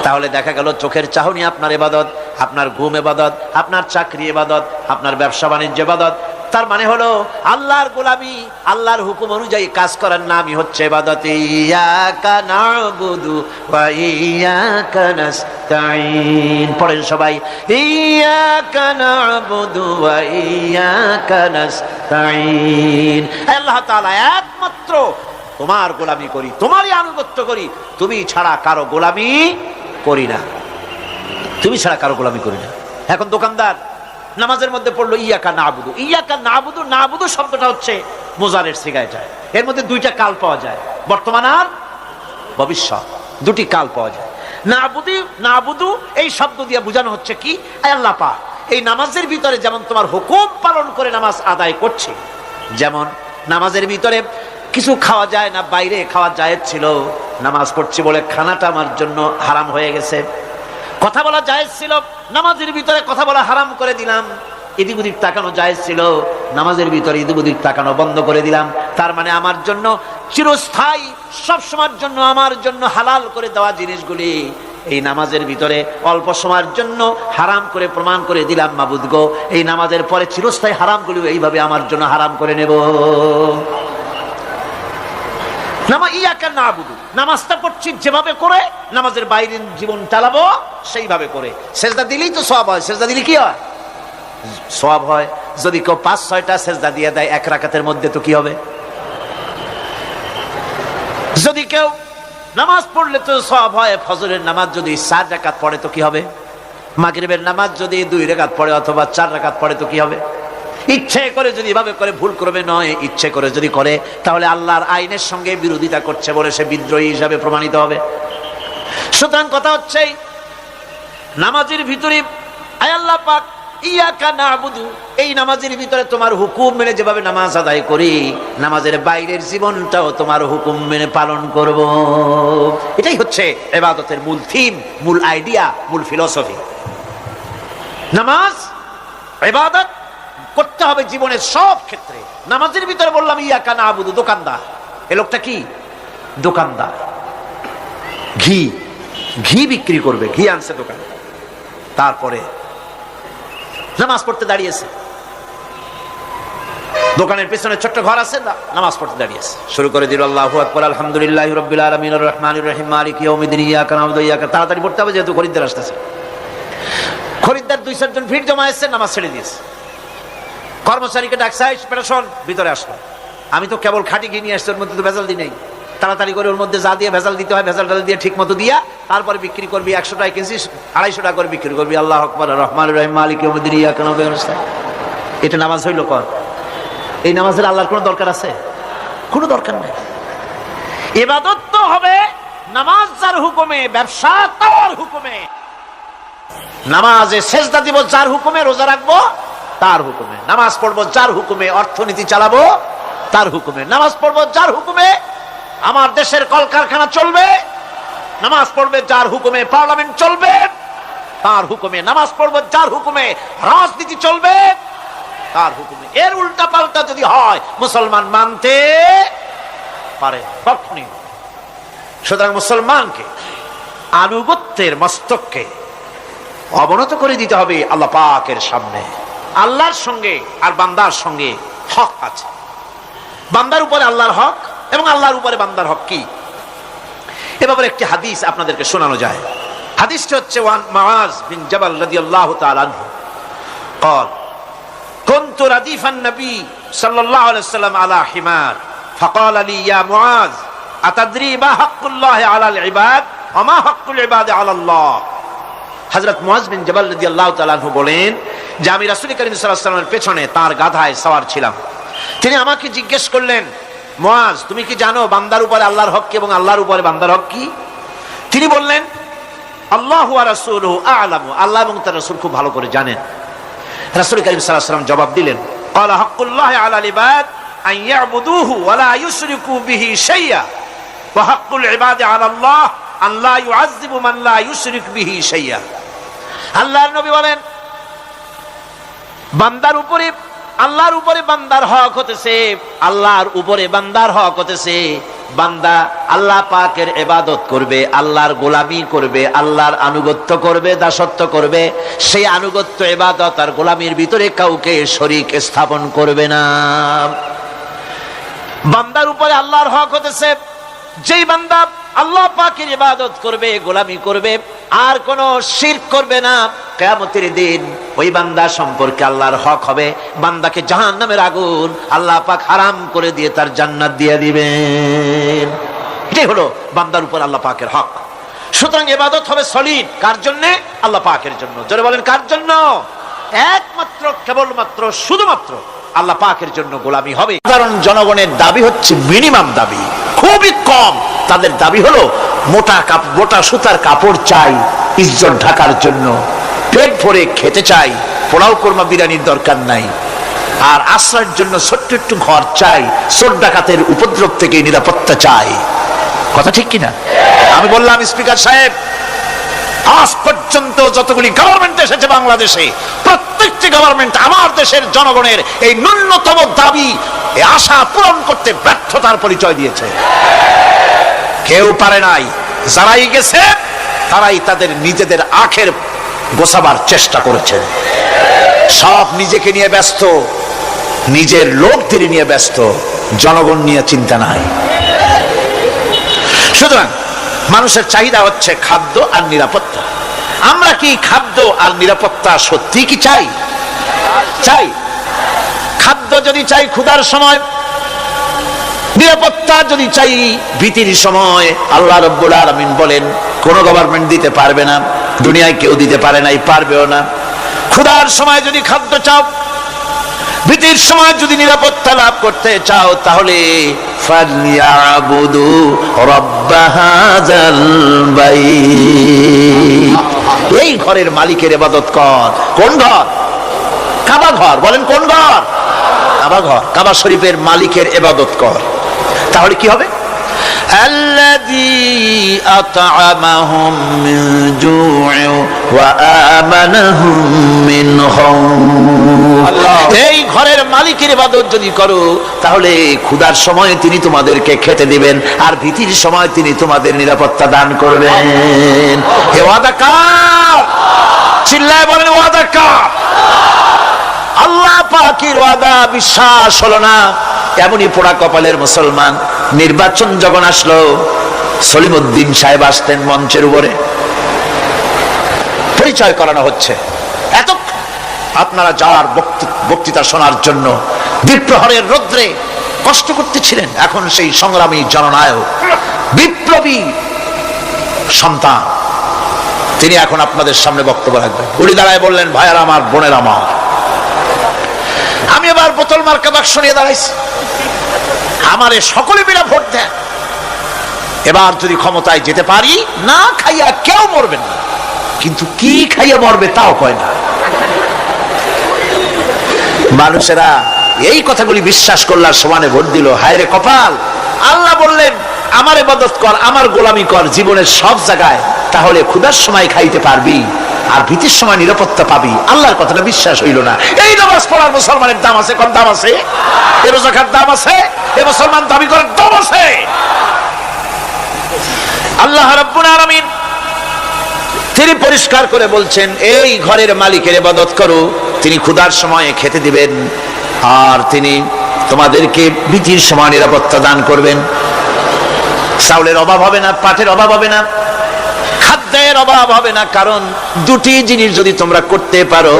তাহলে দেখা গেল চোখের চাহনি আপনার ইবাদত, আপনার ঘুম ইবাদত, আপনার চাকরি ইবাদত, আপনার ব্যবসা বাণিজ্য ইবাদত। তার মানে হলো আল্লাহর গোলামি, আল্লাহর হুকুম অনুযায়ী কাজ করার নামই হচ্ছে ইবাদত। ইয়াকা না'বুদু ওয়া ইয়াকা নাস্তাঈন। পড়েন সবাই, ইয়াকা না'বুদু ওয়া ইয়াকা নাস্তাঈন। আল্লাহ তাআলা একমাত্র তোমার গোলামি করি, তোমারই আনুগত্য করি, তুমি ছাড়া কারো গোলামি করি না, তুমি ছাড়া কারো গোলামি করি না। এখন দোকানদার নামাজের মধ্যে পড়লো ইয়াকা না'বুদু। ইয়াকা না'বুদু, না'বুদু শব্দটা হচ্ছে মুজারের সিগা। এর মধ্যে 2টা কাল পাওয়া যায়, বর্তমান আর ভবিষ্যৎ, 2টি কাল পাওয়া যায়। না'বুদু এই শব্দ দিয়ে বোঝানো হচ্ছে কি, আল্লাহ পাক এই নামাজের ভিতরে যেমন তোমার হুকুম পালন করে নামাজ আদায় করছে, যেমন নামাজের ভিতরে কিছু খাওয়া যায় না, বাইরে খাওয়া জায়েজ ছিল, নামাজ পড়ছি বলে খানাটা আমার জন্য হারাম হয়ে গেছে। কথা বলা জায়েজ ছিল, নামাজের ভিতরে কথা বলা হারাম করে দিলাম। এদিক ওদিক তাকানো জায়েজ ছিল, নামাজের ভিতরে ইদুবুদিক তাকানো বন্ধ করে দিলাম। তার মানে আমার জন্য চিরস্থায়ী, সব সময়ের জন্য আমার জন্য হালাল করে দেওয়া জিনিসগুলি এই নামাজের ভিতরে অল্প সময়ের জন্য হারাম করে প্রমাণ করে দিলাম। মাবুদ গো, এই নামাজের পরে চিরস্থায়ী হারামগুলি এইভাবে আমার জন্য হারাম করে নেব। নামাজটা পড়ছি যেভাবে করে, নামাজের বাইরের জীবন চালাবো সেইভাবে করে। সেজদা দিলেই তো সওয়াব হয়। সেজদা দিলে কি হয়? সওয়াব হয়। যদি কেউ 5-6টা সেজদা দিয়ে দেয় এক রাকাতের মধ্যে তো কি হবে? যদি কেউ নামাজ পড়লে তো সওয়াব হয়। ফজরের নামাজ যদি 4 রাকাত পড়ে তো কি হবে? মাগরিবের নামাজ যদি 2 রাকাত পড়ে অথবা 4 রাকাত পড়ে তো কি হবে? ইচ্ছে করে যদি এভাবে করে, ভুল করবে নয়, ইচ্ছে করে যদি করে, তাহলে আল্লাহর আইনের সঙ্গে বিরোধিতা করছে বলে সে বিদ্রোহী হিসাবে প্রমাণিত হবে। সুতরাং কথা হচ্ছে নামাজের ভিতরে আয় আল্লাহ পাক ইয়াকা নাবুদু, এই নামাজের ভিতরে তোমার হুকুম মেনে যেভাবে নামাজ আদায় করি, নামাজের বাইরের জীবনটাও তোমার হুকুম মেনে পালন করব। এটাই হচ্ছে ইবাদতের মূল থিম, মূল আইডিয়া, মূল ফিলোসফি। নামাজ ইবাদত করতে হবে জীবনের সব ক্ষেত্রে। নামাজের ভিতরে বললাম ইয়াকা নাবুদু, দোকানদার। এ লোকটা কি? দোকানদার। ঘি বিক্রি করবে, ঘি আনছে দোকানে। তারপরে নামাজ পড়তে দাঁড়িয়েছে। দোকানের পেছনে ছোট্ট ঘর আছে, নামাজ পড়তে দাঁড়িয়েছে। শুরু করে দিল আল্লাহু আকবার, আলহামদুলিল্লাহি রাব্বিল আলামিন আর রহমানির রহিম মালিকি ইয়াউমিদ্দিন ইয়্যাকা না'বুদু ওয়া ইয়্যাকা। তাড়াতাড়ি পড়তে হবে যেহেতু খরিদ্দার আসতেছে। খরিদ্দার 2-4 জন ভিড় জমা এসেছে, নামাজ ছেড়ে দিয়েছে। কর্মচারীকে ডাকছে, পেরেশন ভিতরে আসলো। আমি তো কেবল খাঁটি ঘি নিয়ে আসছি, ওর মধ্যে তো ভেজাল দিই নেই। তাড়াতাড়ি করে ওর মধ্যে যা দিয়ে ভেজাল দিতে হয় ভেজাল ডাল দিয়ে ঠিক মতো দিয়া তারপরে বিক্রি করবি। 100 টাকা কিনছি, 250 টাকা করে বিক্রি করবি। আল্লাহু আকবার, রহমানির রহিম মালিকি ইয়াউমিদ্দিন ইয়্যাকা না'বুদু ওয়া ইয়্যাকা নাস্তাইন। এটা নামাজ হইল কর? এই নামাজের আল্লাহর কোনো দরকার আছে? কোনো দরকার নাই। ইবাদত তো হবে নামাজ যার হুকুমে, ব্যবসা তার হুকুমে। নামাজে সেজদা দিব যার হুকুমে, রোজা রাখবো তার হুকুমে, নামাজ পড়বো যার হুকুমে, অর্থনীতি চালাবো তার হুকুমে, নামাজ পড়বো যার হুকুমে আমার দেশের কলকারখানা চলবে, নামাজ পড়বে যার হুকুমে পার্লামেন্ট চলবে তার হুকুমে, নামাজ পড়বো যার হুকুমে রাজনীতি চলবে তার হুকুমে। এর উল্টা পাল্টা যদি হয় মুসলমান মানতে পারে কখনই। সুতরাং মুসলমানকে আনুগত্যের মস্তককে অবনত করে দিতে হবে আল্লাহ পাকের সামনে। আল্লাহর সঙ্গে আর বান্দার সঙ্গে হক আছে। বান্দার উপরে আল্লাহর হক এবং আল্লাহর উপরে বান্দার হক কি, এ ব্যাপারে একটি হাদিস আপনাদেরকে শোনানো যায়। হাদিসটি হচ্ছে ওয়ান মুআজ বিন জাবাল রাদিয়াল্লাহু তাআলা আনহু قال كنت رديف النبي صلى الله عليه وسلم على حمار فقال لي يا معاذ أتدري ما حق الله على العباد وما حق العباد على الله। হযরত মুআজ বিন জাবাল রাদিয়াল্লাহু তাআলা আনহু বলেন যে আমি রাসূল করিম সাল্লাল্লাহু আলাইহি ওয়াসাল্লামের পেছনে তার গাধায় সওয়ার ছিলাম। তিনি আমাকে জিজ্ঞেস করলেন, মুআজ তুমি কি জানো বান্দার উপরে আল্লাহর হক কি এবং আল্লাহর উপরে বান্দার হক কি? তিনি বললেন, আল্লাহু ওয়া রাসূলুহু আ'লামু, আল্লাহ এবং তার রাসূল খুব ভালো করে জানেন। রাসূল করিম সাল্লাল্লাহু আলাইহি ওয়াসাল্লাম জবাব দিলেন, ক্বালা হাক্কুল্লাহি আলাল ইবাদ আন ইয়াবুদুহু ওয়া লা ইউশরিকু বিহি শাইআ ওয়া হাক্কুল ইবাদি আলাল্লাহ আন লা ইউআযযিবু মান লা ইউশরিক বিহি শাইআ। আল্লাহর নবী বলেন, বান্দার উপরে আল্লাহর উপরে বান্দার হক হতেছে, আল্লাহর উপরে বান্দার হক হতেছে বান্দা আল্লাহ পাকের ইবাদত করবে, আল্লাহর গোলামি করবে, আল্লাহর আনুগত্য করবে, দাসত্ব করবে। সেই আনুগত্য ইবাদত আর গোলামির ভিতরে কাউকে শরীক স্থাপন করবে না। বান্দার উপরে আল্লাহর হক হতেছে যেই বান্দা আল্লাহ পাকের ইবাদত করবে, গোলামি করবে, আর কোন শিরক করবে না, কিয়ামতের দিন ওই বান্দা সম্পর্কে আল্লাহর হক হবে বান্দাকে জাহান্নামের আগুন আল্লাহ পাক হারাম করে দিয়ে তার জান্নাত দিয়ে দিবেন। এটাই হলো বান্দার উপর আল্লাহ পাকের হক। সুতরাং ইবাদত হবে সলিড কার জন্য? আল্লাহ পাকের জন্য। জোরে বলেন কার জন্য? একমাত্র কেবলমাত্র শুধুমাত্র আল্লাহ পাকের জন্য গোলামি হবে। সাধারণ জনগণের দাবি হচ্ছে মিনিমাম দাবি, খুবই কম। তাদের দাবি হলো মোটা সুতার কাপড় চাই ইজ্জত ঢাকার জন্য, পেট ভরে খেতে চাই, পোলাও কোরমা বিরিয়ানির দরকার নাই, আর আশ্রয়ের জন্য ছোট্ট একটু ঘর চাই, চোর ডাকাতের উপদ্রব থেকে নিরাপত্তা চাই। কথা ঠিক কিনা? আমি বললাম স্পিকার সাহেব আজ পর্যন্ত যতগুলি গভর্নমেন্ট এসেছে বাংলাদেশে, প্রত্যেকটি গভর্নমেন্ট আমার দেশের জনগণের এই ন্যূনতম দাবি, এই আশা পূরণ করতে ব্যর্থতার পরিচয় দিয়েছে। কেউ পারে নাই। যারাই গেছে তারাই তাদের নিজেদের আখের গোছাবার চেষ্টা করেছেন। সব নিজেকে নিয়ে ব্যস্ত, নিজের লোকদের নিয়ে ব্যস্ত, জনগণ নিয়ে চিন্তা নাই। সুতরাং মানুষের চাহিদা হচ্ছে খাদ্য আর নিরাপত্তা। আমরা কি খাদ্য আর নিরাপত্তা সত্যি কি চাই? চাই। খাদ্য যদি চাই ক্ষুধার সময়, নিরাপত্তা যদি চাই ভীতির সময়, আল্লাহ রাব্বুল আলামিন বলেন কোন গভর্নমেন্ট দিতে পারবে না, দুনিয়ায় কেউ দিতে পারে নাই, পারবেও না। ক্ষুধার সময় যদি খাদ্য চাও, ভীতির সময় যদি নিরাপত্তা লাভ করতে চাও, তাহলে ফালইয়াবুদু রাব্ব হাযাল বাইত, এই ঘরের মালিকের ইবাদত কর। কোন ঘর? কাবা ঘর। বলেন কোন ঘর? কাবা ঘর। কাবা শরীফের মালিকের ইবাদত কর। তাহলে কি হবে? আল্লাযী আত'আমাহুম মিন জু'ইন ওয়া আমানাহুম মিন খাউফ। এই ঘরের মালিকের ইবাদত যদি করো, তাহলে ক্ষুধার সময় তিনি তোমাদেরকে খেতে দিবেন, আর ভীতির সময় তিনি তোমাদের নিরাপত্তা দান করবেন। এ ওয়াদা কার? চিল্লায় বলেন ওয়াদা কার? আল্লাহ পাকের ওয়াদা বিশ্বাস হলো না, এমনই পোড়া কপালের মুসলমান। নির্বাচন যখন আসলো, সলিমউদ্দিন সাহেব আসতেন মঞ্চের উপরে, পরিচয় করানো হচ্ছে। এত আপনারা যার বক্তৃতা শোনার জন্য দ্বিপ্রহরের রৌদ্রে কষ্ট করতেছিলেন, এখন সেই সংগ্রামী জননায়ক, বিপ্লবী সন্তান, তিনি এখন আপনাদের সামনে বক্তব্য রাখবেন। উনি দাঁড়ায় বললেন, ভাইয়ার আমার, বোনের আমার, আমি এবার বোতল মার্কা বাক্স নিয়ে দাঁড়াইছি, আমারে সকলে মিলে ভোট দেন। এবার যদি ক্ষমতায় যেতে পারি, না খাইয়া কেউ মরবে না, কিন্তু কি খাইয়া মরবে তাও কয় না। মানুষেরা এই কথাগুলি বিশ্বাস করলার সমানে ভোট দিল। হায় রে কপাল! আল্লাহ বললেন আমার ইবাদত কর, আমার গোলামি কর জীবনের সব জায়গায়, তাহলে ক্ষুধার সময় খাইতে পারবি আর ভীতির সময় নিরাপত্তা পাবি। আল্লাহর কথাটা বিশ্বাস হইল না। এই নামাজ পড়ার মুসলমানের দাম আছে, কম দাম আছে? এ রোজা খাওয়ার দাম আছে? এ মুসলমান দাবি করার দাম আছে? আল্লাহ রাব্বুল আলামিন তিনি পরিষ্কার করে বলছেন, এই ঘরের মালিকের ইবাদত করো, তিনি ক্ষুধার সময়ে খেতে দিবেন, আর তিনি তোমাদেরকে ভীতির সময় নিরাপত্তা দান করবেন। চাউলের অভাব হবে না, পাটের অভাব হবে না, খাদ্যের অভাব হবে না, কারণ দুটি জিনিস যদি তোমরা করতে পারো,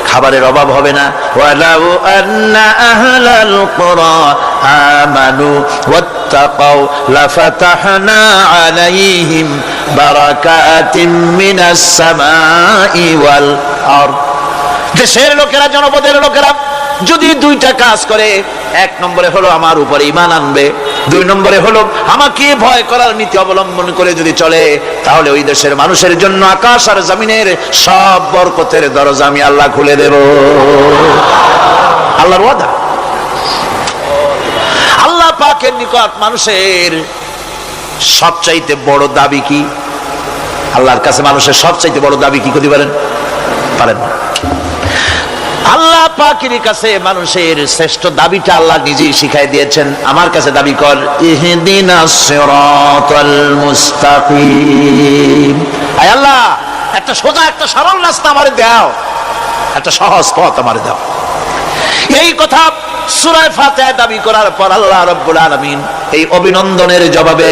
খাবারের অভাব হবে না। ওয়ালাউ আন্না আহলাল কুরা আমানু ওয়াত্তাকাউ লাফাতাহনা আলাইহিম বারাকাতিন মিনাস সামাই ওয়াল আরদ। দেশের লোকেরা, জনপদের লোকেরা যদি দুইটা কাজ করে, এক নম্বরে হলো আমার উপরে ঈমান আনবে, দুই নম্বরে হলো আমাকে ভয় করার নীতি অবলম্বন করে যদি চলে, তাহলে ওই দেশের মানুষের জন্য আকাশ আর জমিনের সব বরকতের দরজা আমি আল্লাহ খুলে দেব। আল্লাহর ওয়াদা। আল্লাহ পাকের নিকট মানুষের সবচাইতে বড় দাবি কি? আল্লাহর কাছে মানুষের সবচাইতে বড় দাবি কি করতে পারেন? পারেন না। আল্লাহ পাকের কাছে মানুষের শ্রেষ্ঠ দাবিটা আল্লাহ নিজেই শিখাই দিয়েছেন। আমার কাছে দাবি কর, ইহদিনাস সিরাতাল মুস্তাকিম। আয় আল্লাহ, একটা সোজা, একটা সরল রাস্তা আমারে দাও, একটা সহজ পথ আমারে দাও। এই কথা সূরা ফাতিহা দাবি করার পর আল্লাহ রাব্বুল আলামিন এই অভিনন্দনের জবাবে,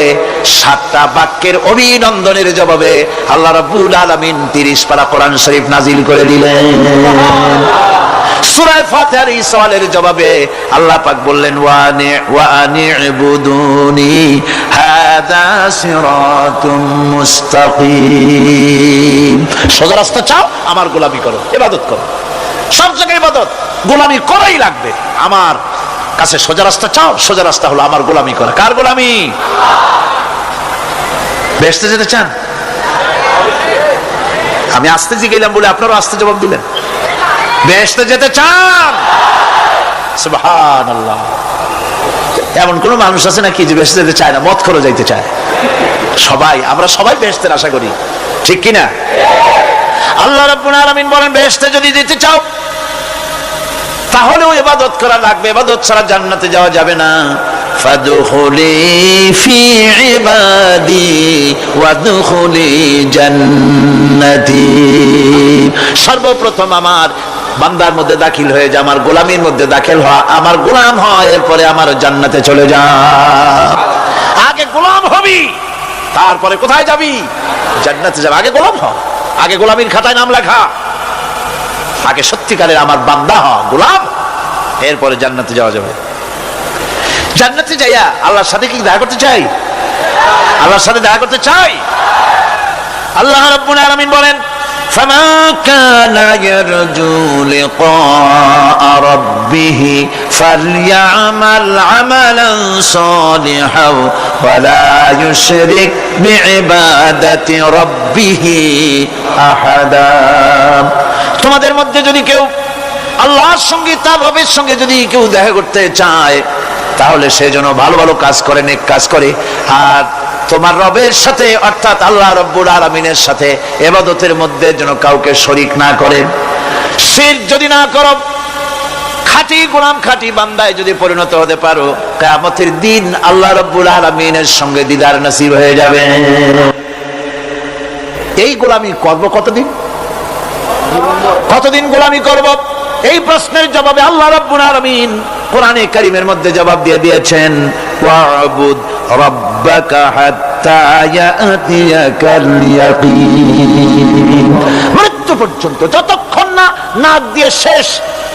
7টা বাক্যের অভিনন্দনের জবাবে আল্লাহ রাব্বুল আলামিন 30 পারা কোরআন শরীফ নাজিল করে দিলেন। সূরা ফাতিহার এই সওয়ালের জবাবে আল্লাহ পাক বললেন, ওয়া আনি'বুদুনি হাদা সিরাতুম মুস্তাকিম। সোজা রাস্তা চাও, আমার গোলামি করো, ইবাদত করো। সব জায়গায় ইবাদত, গোলামি করাই লাগবে। আমার কাছে সোজা রাস্তা চাও, সোজা রাস্তা হলো আমার গোলামি করা। কার গোলামি? বেহেশতে যেতে চান? আমি আস্তে জিগাইলাম বলে আপনারা আস্তে জবাব দিলেন। বেহেশতে যেতে চান? সুবহানাল্লাহ। এমন কোন মানুষ আছে নাকি যে বেহেশতে যেতে চায় না? মদ খোর যাইতে চায়? সবাই, আমরা সবাই বেহেশতের আশা করি। ঠিক কিনা? আল্লাহ রাব্বুল আলামিন বলেন বেহেশতে যদি যেতে চাও তাহলেও ইবাদত করা লাগবে, ইবাদত ছাড়া জান্নাতে যাওয়া যাবে না। ফাদখুলি ফি ইবাদি ওয়াদখুলি জান্নাতি, সর্বপ্রথম আমার বান্দার মধ্যে দাখিল হয়ে যা, আমার গোলামীর মধ্যে দাখিল হওয়া, আমার গোলাম হয়, এরপরে আমার জান্নাতে চলে যা। আগে গোলাম হবি, তারপরে কোথায় যাবি? জান্নাতে যাবে। আগে গোলাম হ, আগে গোলামীর খাতায় নাম লেখা, আগে সত্যিকারের আমার বান্দা হ, গোলাম, এরপরে জান্নাতে যাওয়া যাবে। জান্নাতে যাইয়া আল্লাহর সাথে কি দেখা করতে চাই? আল্লাহর সাথে দেখা করতে চাই। আল্লাহ রাব্বুল আলামিন বলেন ফামা কানা ইয়ারজু লিকা রাব্বিহি ফালইআমাল আমালান সালিহান ওয়া লা ইউশরিক বিইবাদাতি রাব্বিহি আহাদা। তোমাদের মধ্যে যদি কেউ আল্লাহর সঙ্গে, তার রবের সঙ্গে যদি কেউ দেখা করতে চায় তাহলে সে যেন ভালো ভালো কাজ করে, নেক কাজ করে, আর তোমার রবের সাথে অর্থাৎ আল্লাহ রাব্বুল আলামিনের সাথে ইবাদতের মধ্যে যেন কাউকে শরীক না করে। শিরক যদি না করো, খাঁটি গোলাম, খাঁটি বান্দায় যদি পরিণত হতে পারো, কিয়ামতের দিন আল্লাহ রাব্বুল আলামিনের সঙ্গে দিদার নসিব হয়ে যাবে। এই গোলামি করব কতদিন? কতদিন গোলামি করব? এই প্রশ্নের জবাবে আল্লাহ রাব্বুল আলামিন কোরআনে কারীমের মধ্যে জবাব দিয়ে দিয়েছেন ওয়া'বুদ রাব্বাকা হাত্তা ইয়াতিয়াকাল ইয়াকিন। মৃত্যু পর্যন্ত, যতক্ষণ না নাক দিয়ে শেষ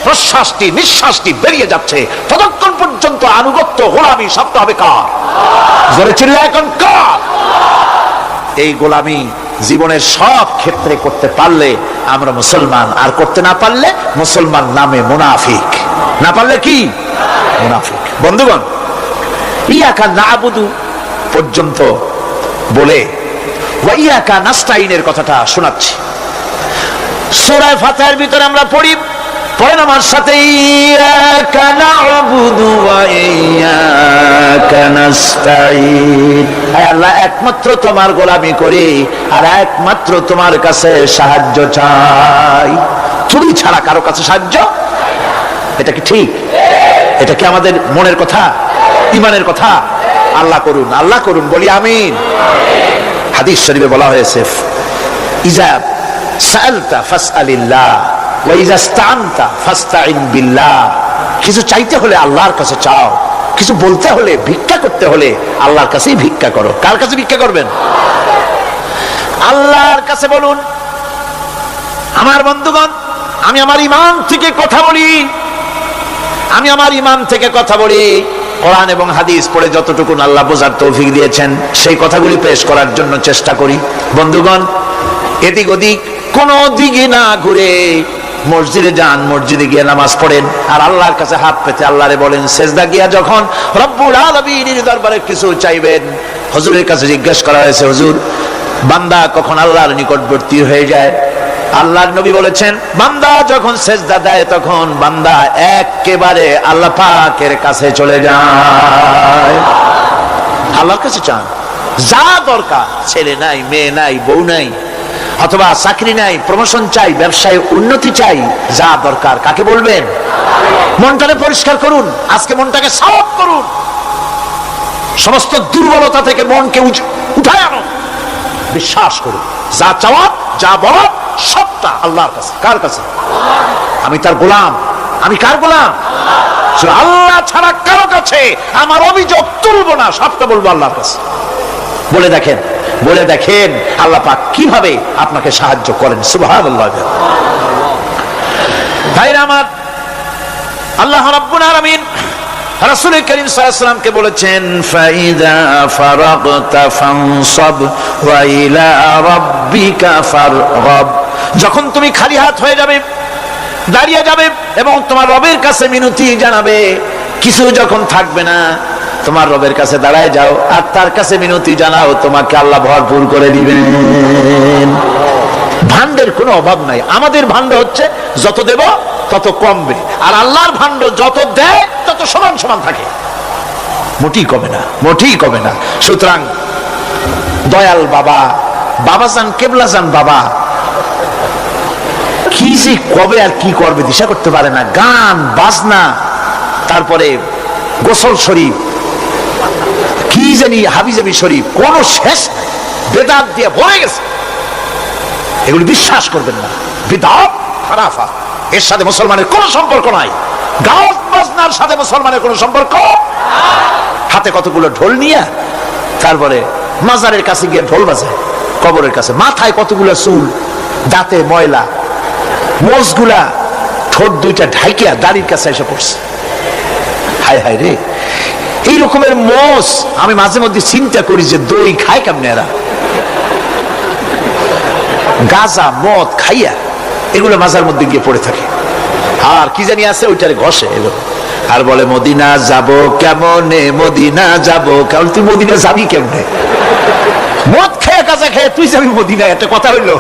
প্রশ্বাসটি, নিঃশ্বাসটি বেরিয়ে যাচ্ছে, ততক্ষণ পর্যন্ত আনুগত্য, গোলামি সবটা হবে কার? জোরে চিল্লা এখন কার? এই গোলামি জীবনের সব ক্ষেত্রে করতে পারলে আমরা মুসলমান, আর করতে না পারলে মুসলমান নামে মুনাফিক। না পারলে কি? মুনাফিক। বন্ধুগণ, ইয়াকা নাবুদু পর্যন্ত বলে ওয়া ইয়াকা নাস্তাইনের কথাটা শোনাচ্ছি। সূরা ফাতিহার ভিতরে আমরা পড়ি, পড়েন আমার সাথে, ইয়াকা নাবুদু ওয়া ইয়াকা নাস্তাইন। হে আল্লাহ, একমাত্র তোমার গোলামি করি আর একমাত্র তোমার কাছে সাহায্য চাই। তুমি ছাড়া কারো কাছে সাহায্য? এটা কি ঠিক? এটা কি আমাদের মনের কথা, ঈমানের কথা? আল্লাহ করুন, আল্লাহ করুন, বলি আমিন। হাদিস শরীফে বলা হয়েছে ইজা সাআলতা ফাসআলিল্লাহ ওয়া ইজা ইসতাআনতা ফাসতাইন বিল্লাহ। কিছু চাইতে হলে আল্লাহর কাছে চাও, কিছু বলতে হলে, ভিক্ষা করতে হলে আল্লাহর কাছেই ভিক্ষা করো। কার কাছে ভিক্ষা করবেন? আল্লাহর কাছে বলুন। আমার বন্ধুগণ, আমি আমার ঈমান থেকে কথা বলি, আমি আমার ঈমান থেকে কথা বলি। কোরআন এবং হাদিস পড়ে যতটুকু আল্লাহ বোঝার তৌফিক দিয়েছেন সেই কথাগুলি পেশ করার জন্য চেষ্টা করি। বন্ধুগণ, এদিক ওদিক কোন দিকে না ঘুরে মসজিদে যান, মসজিদে গিয়ে নামাজ পড়েন, আর আল্লাহর কাছে হাত পেতে আল্লাহরে বলেন। সেজদা গিয়া যখন রব্বুল আলামিনের দরবারে কিছু চাইবেন, হুজুরের কাছে জিজ্ঞেস করা হয়েছে, হুজুর, বান্দা কখন আল্লাহর নিকটবর্তী হয়ে যায়? আল্লাহর নবী বলেছেন, বান্দা যখন সেজদা দেয় তখন বান্দা একেবারে আল্লাহ পাকের কাছে চলে যায়। আল্লাহর কাছে চান, যা দরকার, ছেলে নাই, মেয়ে নাই, বউ নাই, অথবা চাকরি নাই, প্রমোশন চাই, ব্যবসায় উন্নতি চাই, যা দরকার কাকে বলবেন? মনটাকে পরিষ্কার করুন, আজকে মনটাকে সাফ করুন, সমস্ত দুর্বলতা থেকে মনকে উঠায় আনো, বিশ্বাস করুন, যা চাওয়া, যা বলা সবটা আল্লাহর কাছে। কার কাছে? আমি তার গোলাম। আমি কার গোলাম? আল্লাহ ছাড়া কারো কাছে আমার অভিযোগ তুলবো না, সবটা বলবো আল্লাহর কাছে। বলে দেখেন, বলে দেখেন আল্লাহ পাক কিভাবে আপনাকে সাহায্য করেন। সুবহানাল্লাহ। ভাইরা আমার, আল্লাহ রাব্বুল আলামিন রাসূল করিম সাল্লাল্লাহু আলাইহি ওয়াসাল্লামকে বলেছেন, ফাইদা ফারাগতা ফানসাব ওয়া ইলা রাব্বিকা ফারগাব। যখন তুমি খালি হাত হয়ে যাবে, দাঁড়িয়ে যাবে এবং তোমার রবের কাছে মিনতি জানাবে, কিছু যখন থাকবে না, তোমার রবের কাছে দাঁড়ায় যাও আর তার কাছে মিনতি জানাও, তোমাকে আল্লাহ ভরপুর করে দিবেন। ভান্ডের কোনো অভাব নাই। আমাদের ভান্ড হচ্ছে যত দেব তত কমবে, আর আল্লাহর ভান্ড যত দেয় তত সমান সমান থাকে, মোটেই কমে না, মোটেই কমে না। সুতরাং দয়াল বাবা বাবা যান কেবলা যান বাবা, কি যে কবে আর কি করবে দিশা করতে পারে না। গান বাজনা, তারপরে গোসল শরীফ, কি জানি হাবিজাবি শরীফ, কোন শেষ নাই, বেদাত দিয়ে ভরে গেছে। এগুলি বিশ্বাস করবেন না, বিদআত খারাফা, এর সাথে মুসলমানের কোনো সম্পর্ক নাই। গান বাজনার সাথে মুসলমানের কোনো সম্পর্ক। হাতে কতগুলো ঢোল নিয়ে তারপরে মাজারের কাছে গিয়ে ঢোল বাজায়, কবরের কাছে মাথায় কতগুলো চুল, দাঁতে ময়লা, মোজগুলা ঠোঁট দুইটা ঢাইকিয়া দাড়ির কাছে এসে পড়ছে। হায় হায় রে, এই রকমের মোষ আমি মাঝে মধ্যে চিন্তা করি যে দই খায় কেমনে এরা, গাঁজা মদ খাইয়া এগুলো মাজার মধ্যে গিয়ে পড়ে থাকে। আর কি জানি আছে ওইটারে ঘষে এলো আর বলে মদিনা যাব কেমনে, মদিনা যাব কেমন। তুই মদিনা যাবি কেমনে? মদ খেয়ে গাঁজা খেয়ে তুই যাবি মদিনা, একটা কথা হইলো?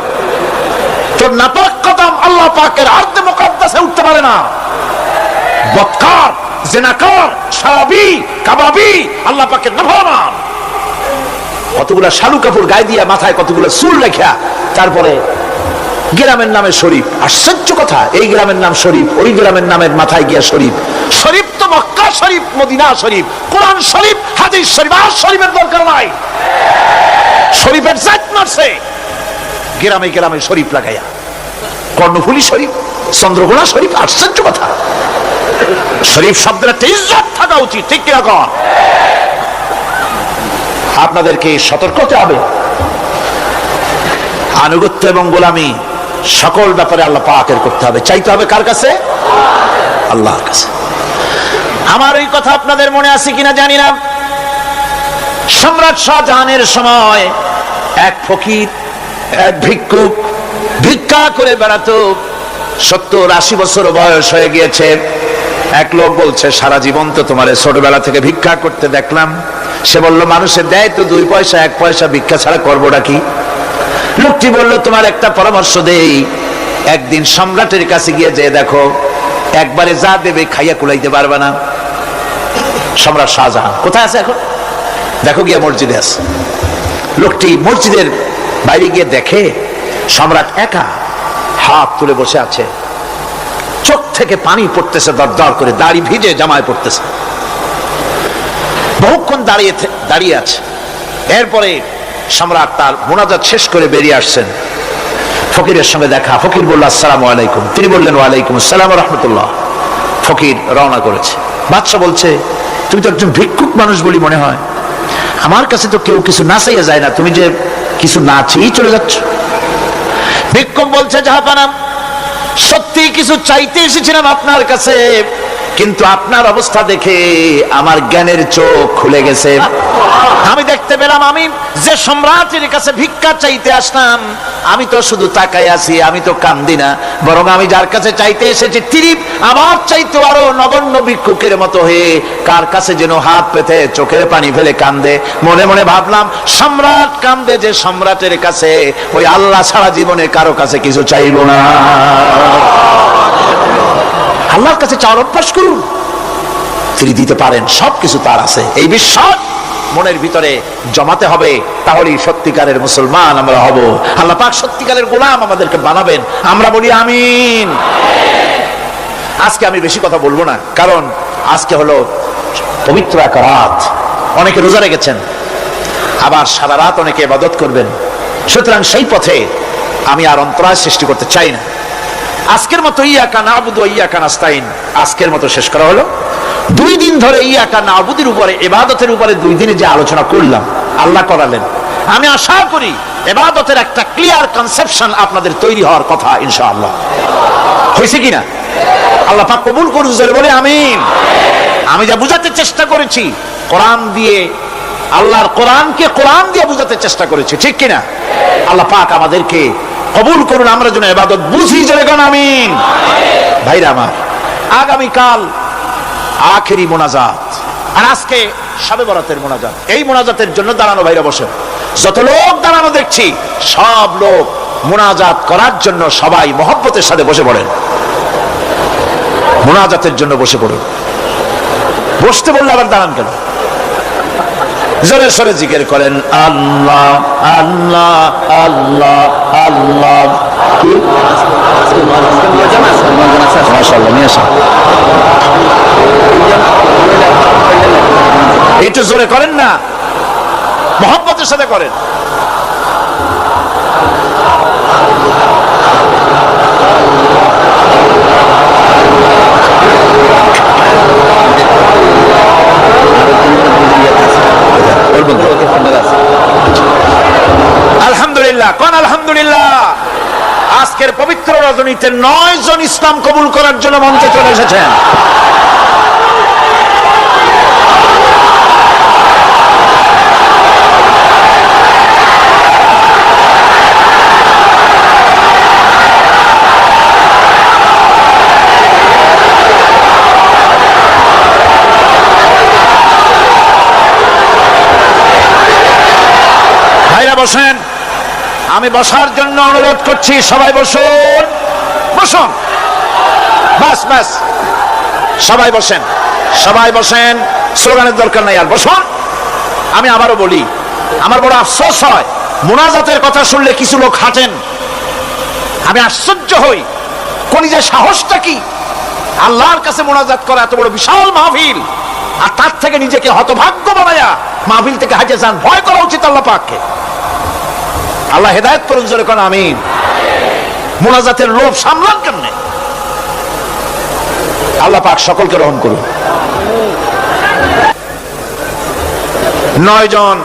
তোর নাপাক কদম আল্লাহ পাকের আরদে মুকাদ্দাসে উঠতে পারে না। বদকার, জিনাকার, শারাবি, কাবাবি আল্লাহ পাকের নাফরমান। কতগুলা শালু কাপড় গায়ে দিয়া মাথায় কতগুলা চুল রেখা তারপরে গ্রামের নামে শরীফ। আশ্চর্য কথা, এই গ্রামের নাম শরীফ, ওই গ্রামের নামের মাথায় গিয়া শরীফ। শরীফ তো মক্কা শরীফ, মদিনা শরীফ, কোরআন শরীফ, হাদিস শরীফ। আর শরীফের দরকার নাই। শরীফের জাত মারছে গ্রামে গ্রামে শরীফ লাগাইয়া, কর্ণফুলী শরীফ, চন্দ্রকোনা শরীফ। আশ্চর্য কথা, শরীফ শব্দের একটা ইজ্জত থাকা উচিত, ঠিক কিরকম? আপনাদেরকে সতর্ক হতে হবে। আনুগত্য এবং গোলামি সকল ব্যাপারে আল্লাহ পাকের করতে হবে। চাইতে হবে কার কাছে? আল্লাহর কাছে। আমার ওই কথা আপনাদের মনে আছে কিনা জানি না। সম্রাট শাহজাহানের সময় এক ফকির, এক ভিক্ষুক ভিক্ষা করে বেড়াতো। 70-80 বছর বয়স হয়ে গিয়েছে। এক লোক বলছে, সারা জীবন তো তোমার ছোটবেলা থেকে ভিক্ষা করতে দেখলাম। সে বলল, মানুষের দেয় তো 2 পয়সা 1 পয়সা, ভিক্ষা ছাড়া করবোটা কি? লোকটি বলল, তোমার একটা পরামর্শ দেই, একদিন সম্রাটের কাছে গিয়ে যে দেখো, একবারে যা দেবে খাইয়া কুলাইতে পারবে না। সম্রাট শাহজাহান কোথায় আছে এখন? দেখো গিয়ে মসজিদে আছে। লোকটি মসজিদের বাইরে গিয়ে দেখে সম্রাট একা হাত তুলে বসে আছে, চোখ থেকে পানি পড়তেছে দর দর করে, দাড়ি ভিজে জামায় পড়তেছে। বহুক্ষণ দাঁড়িয়ে আছে। এরপরে সম্রাট তার মুনাজাত শেষ করে বেরিয়ে আসছেন। ফকিরের সঙ্গে দেখা। ফকির বলল, আসসালামু আলাইকুম। তিনি বললেন, ওয়ালাইকুম আসসালাম ওয়া রাহমাতুল্লাহ। ফকির রওনা করেছে। বাদশা বলছে, তুমি তো একজন ভিক্ষুক মানুষ বলি মনে হয়, আমার কাছে তো কেউ কিছু না চাইয়া যায় না, তুমি যে কিছু না চেয়েই চলে যাচ্ছ। ভিক্ষুক বলছে, জাহাপানা, সত্যি কিছু চাইতে এসেছিলাম আপনার কাছে, কিন্তু আপনার অবস্থা দেখে আমার জ্ঞানের চোখ খুলে গেছে। আমি দেখতে পেলাম আমি যে সম্রাটের কাছে ভিক্ষা চাইতে আসলাম, আমি তো শুধু তাকাই আছি, আমি তো কান্দি না, বরং আমি যার কাছে চাইতে এসেছি তিনি আমার চাইতে আরো নগণ্য ভিক্ষুকের মতো হয়ে কার কাছে যেন হাত পেতে চোখের পানি ফেলে কান্দে। মনে মনে ভাবলাম, সম্রাট কান্দে যে সম্রাটের কাছে, ওই আল্লাহ ছাড়া জীবনে কারো কাছে কিছু চাইব না। আল্লাহর কাছে চাওয়ার অভ্যাস করুন, তিনি দিতে পারেন, সবকিছু তার আছে। এই বিশ্বাস মনের ভিতরে জমাতে হবে, তাহলেই সত্যিকারের মুসলমান আমরা হব। আল্লাহ পাক সত্যিকারের গোলাম আমাদেরকে বানাবেন। আমরা বলি আমিন। আজকে আমি বেশি কথা বলবো না, কারণ আজকে হলো পবিত্র এক রাত। অনেকে রোজা রেখেছেন, আবার সারা রাত অনেকে ইবাদত করবেন। সুতরাং সেই পথে আমি আর অন্তরায় সৃষ্টি করতে চাই না। আজকের মতো ইয়াকা নাবুদু ওয়া ইয়াকা নাস্তাইন আজকের মতো শেষ করা হলো। 2 দিন ধরে ইয়াকা নাবুদের উপরে, ইবাদতের উপরে 2 দিনে যে আলোচনা করলাম, আল্লাহ করালেন। আমি আশা করি ইবাদতের একটা ক্লিয়ার কনসেপশন আপনাদের তৈরি হওয়ার কথা ইনশাআল্লাহ। হয়েছে কিনা? আল্লাহ পাক কবুল করুন, জোরে বলে আমিন। আমি যা বুঝাতে চেষ্টা করেছি কোরআন দিয়ে, আল্লাহর কোরআনকে কোরআন দিয়ে বুঝাতে চেষ্টা করেছি, ঠিক কিনা? আল্লাহ পাক আমাদেরকে কবুল করুন, আমরা যেন ইবাদত বুঝি, জোরে বলেন আমিন। ভাইরা আমার, আগামীকাল আখেরি মোনাজাত, আর আজকে শবে বরাতের মোনাজাত। এই মোনাজাতের জন্য দাঁড়ানো ভাইরা বসে, যত লোক দাঁড়ানো দেখছি সব লোক মোনাজাত করার জন্য সবাই মহব্বতের সাথে বসে পড়েন, মোনাজাতের জন্য বসে পড়ুন। বসতে বললে আবার দাঁড়ান কেন? জোরে সোরে জিকির করেন আল্লাহ আল্লাহ আল্লাহ আল্লাহ। কি মাশাআল্লাহ, নিয়ে আসেন। একটু জোরে করেন না, মোহাম্মতের সাথে করেন। আলহামদুলিল্লাহ, কোন আলহামদুলিল্লাহ। আজকের পবিত্র রজনীতে 9 জন ইসলাম কবুল করার জন্য মঞ্চে চলে এসেছেন। বসেন, আমি বসার জন্য অনুরোধ করছি। সবাই বসুন, বসুন, বাস বাস, সবাই বসেন, সবাই বসেন। স্লোগানের দরকার নাই, আর বসুন। আমি আবারও বলি, আমার বড় আফসোস হয়, মুনাজাতের কথা শুনলে কিছু লোক হাঁটেন। আমি আশ্চর্য হই, কলিজার সাহসটা কি? আল্লাহর কাছে মুনাজাত করা এত বড় বিশাল মাহফিল, আর তার থেকে নিজেকে হতভাগ্য বানায়া মাহফিল থেকে হাঁটে যান। ভয় করা উচিত আল্লাহ পাককে। আল্লাহ হেদায়েত করুন, জোরে কোন আমিন। মুনাজাতের লোভ সামলান কেমনে? আল্লাহ পাক সকলকে রহম করুন। 9 জন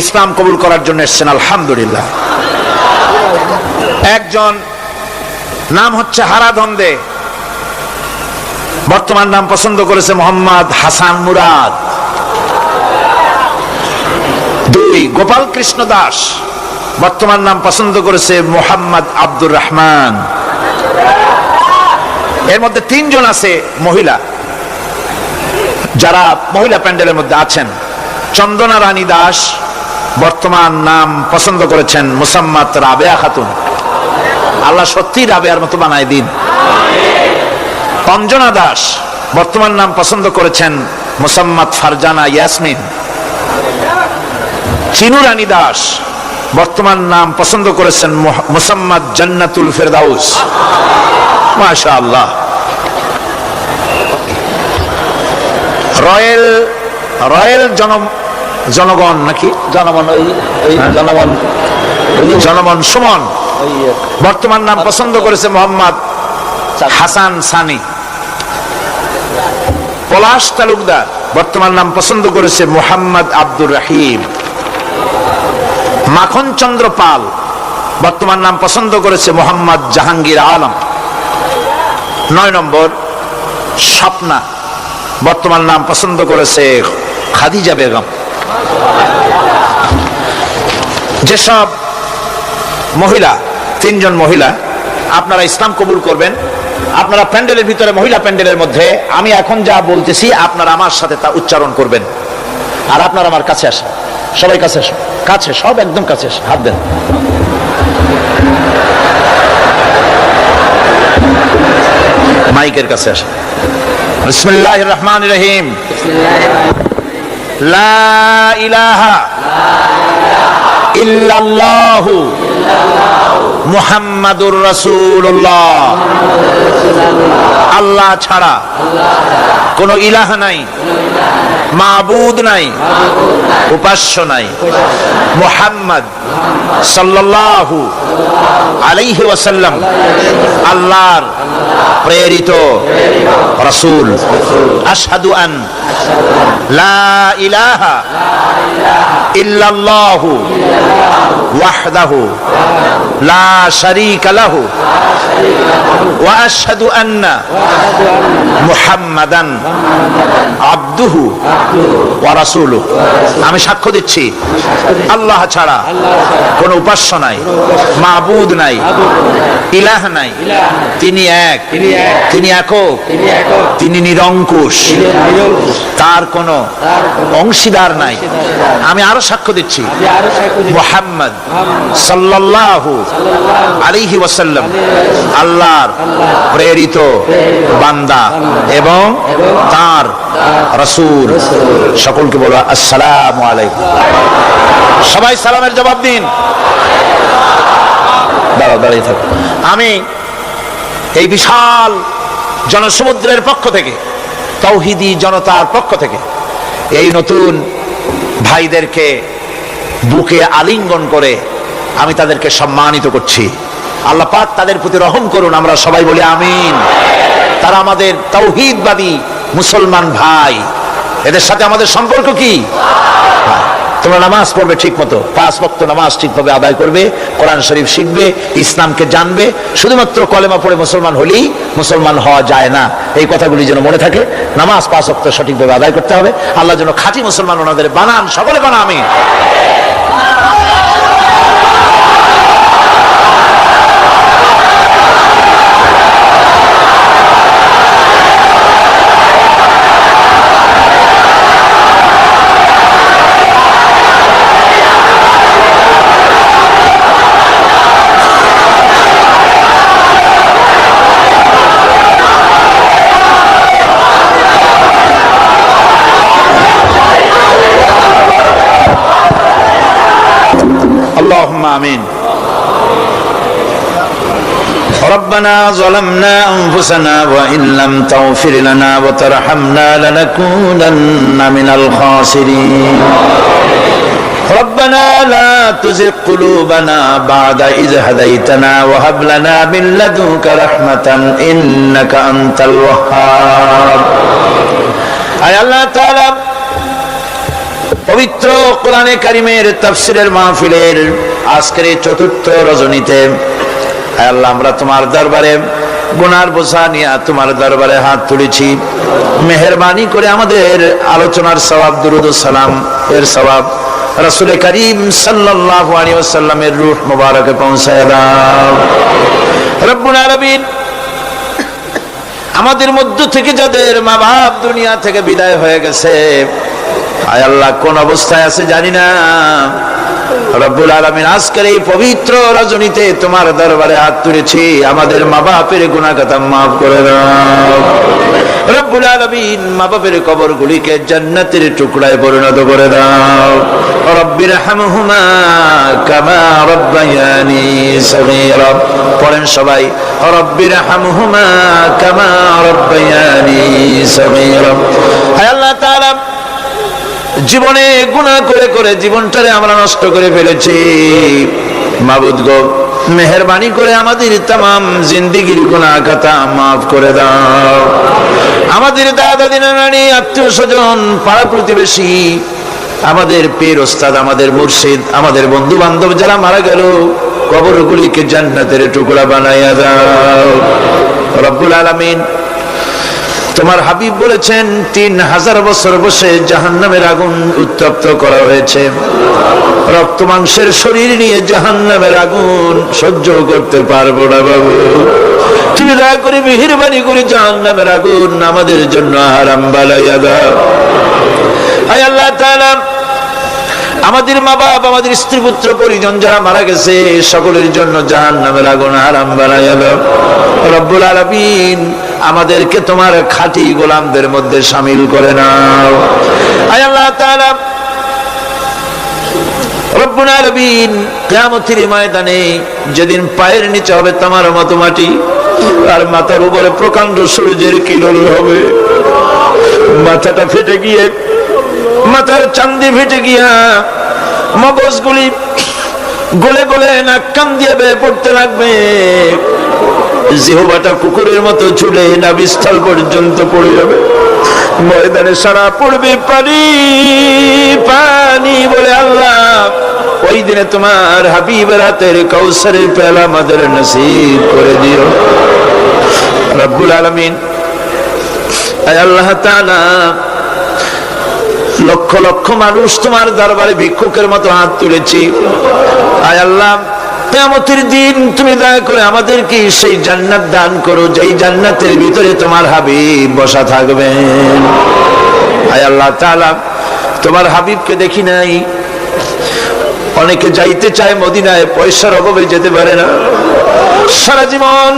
ইসলাম কবুল করার জন্য এসেছেন, আলহামদুলিল্লাহ। একজন নাম হচ্ছে হারাধন্দে, বর্তমান নাম পছন্দ করেছে মোহাম্মদ হাসান মুরাদ। 2 গোপাল কৃষ্ণ দাস, বর্তমান নাম পছন্দ করেছে মোহাম্মদ আব্দুর রহমান। এর মধ্যে 3 জন আছে মহিলা, যারা মহিলা প্যান্ডেলের মধ্যে আছেন। চন্দনা রানী দাস, বর্তমান নাম পছন্দ করেছেন মুসাম্মাত রাবেয়া খাতুন। আল্লাহ সত্যি রাবেয়ার মতো বানায় দিন। অঞ্জনা দাস, বর্তমান নাম পছন্দ করেছেন মুসাম্মাত ফারজানা ইয়াসমিন। চিনু রানী দাস, বর্তমান নাম পছন্দ করেছেন মুসাম্মাদ জান্নাতুল ফেরদাউস। মাশাআল্লাহ। রয়েল জনগণ নাকি জনমন সুমন, বর্তমান নাম পছন্দ করেছে মোহাম্মদ হাসান সানি। পলাশ তালুকদার, বর্তমান নাম পছন্দ করেছে মোহাম্মদ আব্দুর রহিম। মাখন চন্দ্র পাল, বর্তমান নাম পছন্দ করেছে মোহাম্মদ জাহাঙ্গীর আলম। 9 নম্বর স্বপ্না, বর্তমান নাম পছন্দ করেছে খাদিজা বেগম। যেসব মহিলা, 3 জন মহিলা আপনারা ইসলাম কবুল করবেন, আপনারা প্যান্ডেলের ভিতরে, মহিলা প্যান্ডেলের মধ্যে আমি এখন যা বলতেছি আপনারা আমার সাথে তা উচ্চারণ করবেন। আর আপনারা আমার কাছে আসেন, সবাই কাছে আসুন, কাছে, সব একদম কাছে আসেন, হাত দেন। মাইকের কাছে আসেন। বিসমিল্লাহির রহমানির রহিম। লা ইলাহা ইল্লাল্লাহু মুহাম্মাদুর রাসূলুল্লাহ। আল্লাহ ছাড়া কোনো ইলাহ নাই, মাবুদ নাই, উপাস্য নাই। মুহাম্মদ সাল্লাল্লাহু আলাইহি ওয়াসাল্লাম আল্লাহর প্রেরিত রাসূল। আশহাদু আন লা ইলাহা ইল্লাল্লাহু ওয়াহদাহু লা শারীকা লাহু ওয়া আশহাদু আন্না মুহাম্মাদান আবদুহু ওয়া রাসূলুহু। আমি সাক্ষ্য দিচ্ছি আল্লাহ ছাড়া কোনো উপাস্য নাই, মাবুদ নাই, ইলাহ নাই। তিনি এক, তিনি একক, তিনি নিরঙ্কুশ, তার কোনো অংশীদার নাই। আমি আরো সাক্ষ্য দিচ্ছি মুহাম্মদ সাল্লাল্লাহু আলাইহি ওয়াসাল্লাম আল্লাহর প্রেরিত বান্দা এবং তার রাসূল। সকলকে বলো আসসালামু আলাইকুম। সবাই সালামের জবাব দিন। দাঁড়িয়ে থাকো। আমি এই বিশাল জনসমুদ্রের পক্ষ থেকে, তাওহীদি জনতার পক্ষ থেকে এই নতুন ভাইদেরকে বুকে আলিঙ্গন করে আমি তাদেরকে সম্মানিত করছি। আল্লাহ পাক তাদের প্রতি রহম করুন, আমরা সবাই বলি আমিন। তারা আমাদের তাওহীদবাদী মুসলমান ভাই, এদের সাথে আমাদের সম্পর্ক কি? তোমরা নামাজ পড়বে ঠিক মতো, 5 ওয়াক্ত নামাজ ঠিকভাবে আদায় করবে, কোরআন শরীফ শিখবে, ইসলামকে জানবে। শুধুমাত্র কলেমা পড়ে মুসলমান হলেই মুসলমান হওয়া যায় না, এই কথাগুলি যেন মনে থাকে। নামাজ 5 ওয়াক্ত সঠিকভাবে আদায় করতে হবে। আল্লাহ যেন খাঁটি মুসলমান ওনাদের বানান, সকলে বানা আমিন। اللهم آمين. ربنا ظلمنا أنفسنا وإن لم تغفر لنا وترحمنا لنكونن من الخاسرين. ربنا لا تزغ قلوبنا بعد إذ هديتنا وهب لنا من لدنك رحمة إنك أنت الوهاب. أي الله تعالى পবিত্র কোরআনে কারিমের তাফসীরের মাহফিলের আজকের চতুর্থ রজনীতে আয় আল্লাহ, আমরা তোমার দরবারে গুনার বোঝা নিয়ে তোমার দরবারে হাত তুলেছি। মেহেরবানি করে আমাদের আলোচনার সওয়াব, দুরূদ ও সালাম এর সওয়াব রাসূল করিম সাল্লাল্লাহু আলাইহি ওয়াসাল্লামের রূহ মুবারকে পৌঁছায় দাও। রব্বুল আলামিন, আমাদের মধ্য থেকে যাদের মা বাপ দুনিয়া থেকে বিদায় হয়ে গেছে, আয় আল্লাহ কোন অবস্থায় আছে জানি না, রব্বুল আলামিন আজকের এই পবিত্র রজনীতে তোমার দরবারে হাত তুলেছি, আমাদের মা বাপের গুনাহ খাতা মাফ করে দাও। রব্বুল আলামিন মা বাপের কবরগুলিকে জান্নাতের টুকরায় পরিণত করে দাও। রব্বির হামহুমা কামা রব্বায়ানি সগীরা। পড়েন সবাই, রব্বির হামহুমা কামা রব্বায়ানি সগীরা। হে আল্লাহ তাআলা, জীবনে গুনাহ করে করে জীবনটারে আমরা নষ্ট করে ফেলেছি। মাবুদ গো, মেহেরবানি করে আমাদের तमाम জিন্দেগীর গুনাহ খাতা maaf করে দাও। আমাদের দাদা দিনা নানি, আত্মীয় স্বজন, পাড়া প্রতিবেশী, আমাদের পীর ওস্তাদ, আমাদের মুর্শিদ, আমাদের বন্ধু বান্ধব যারা মারা গেল, কবরগুলিকে জান্নাতের টুকরা বানাইয়া দাও। রব্বুল আলামিন, তোমার হাবিব বলেছেন 3000 বছর বসে জাহান্নামের আগুন উত্তপ্ত করা হয়েছে। রক্ত মাংসের শরীর নিয়ে জাহান্নামের আগুন সহ্য করতে পারবো না বাবু, তুমি দয়া করে মেহেরবানি করে জাহান্নামের আগুন আমাদের জন্য হারাম বানাইয়া দাও। আয় আল্লাহ তাআলা, আমাদের মা বাপ, আমাদের স্ত্রী পুত্র পরিজন যারা মারা গেছে, সকলের জন্য জাহান্নামের আগুন হারাম বানাইয়া দাও। রব্বুল আলামিন, আমাদেরকে তোমার খাঁটি গোলামদের মধ্যে শামিল করে নাও। আয় আল্লাহ তাআলা, রব্বুল আলামিন, কিয়ামতের ময়দানে যেদিন পায়ের নিচে হবে তোমার মতো মাটি, আর মাথার উপরে প্রকাণ্ড সূর্যের কিরণ হবে, মাথাটা ফেটে গিয়ে, মাথার চান্দি ফেটে গিয়া মগজগুলি গলে গলে নাক কান দিয়ে বেয়ে পড়তে লাগবে, জিহ্বাটা কুকুরের মতো ছুটে নাভিস্থল পর্যন্ত পড়ে যাবে। ময়দানে সারা পড়বে পানি পানি বলে। আল্লাহ, ওই দিনে তোমার হাবিবের হাতের কাউসারের পেয়ালা আমাদের নসিব করে দিও। রব্বুল আলামিন, আয় আল্লাহ তাআলা, লক্ষ লক্ষ মানুষ তোমার দরবারে ভিক্ষুকের মতো হাত তুলেছি। আয় আল্লাহ, কিয়ামতের দিন তুমি দয়া করে আমাদেরকে সেই জান্নাত দান করো, যেই জান্নাতের ভিতরে তোমার হাবিব বসা থাকবেন। আয় আল্লাহ তাআলা, তোমার হাবিবকে দেখি নাই, অনেকে যাইতে চায় মদিনায়, পয়সার অভাবে যেতে পারে না। সারা জীবন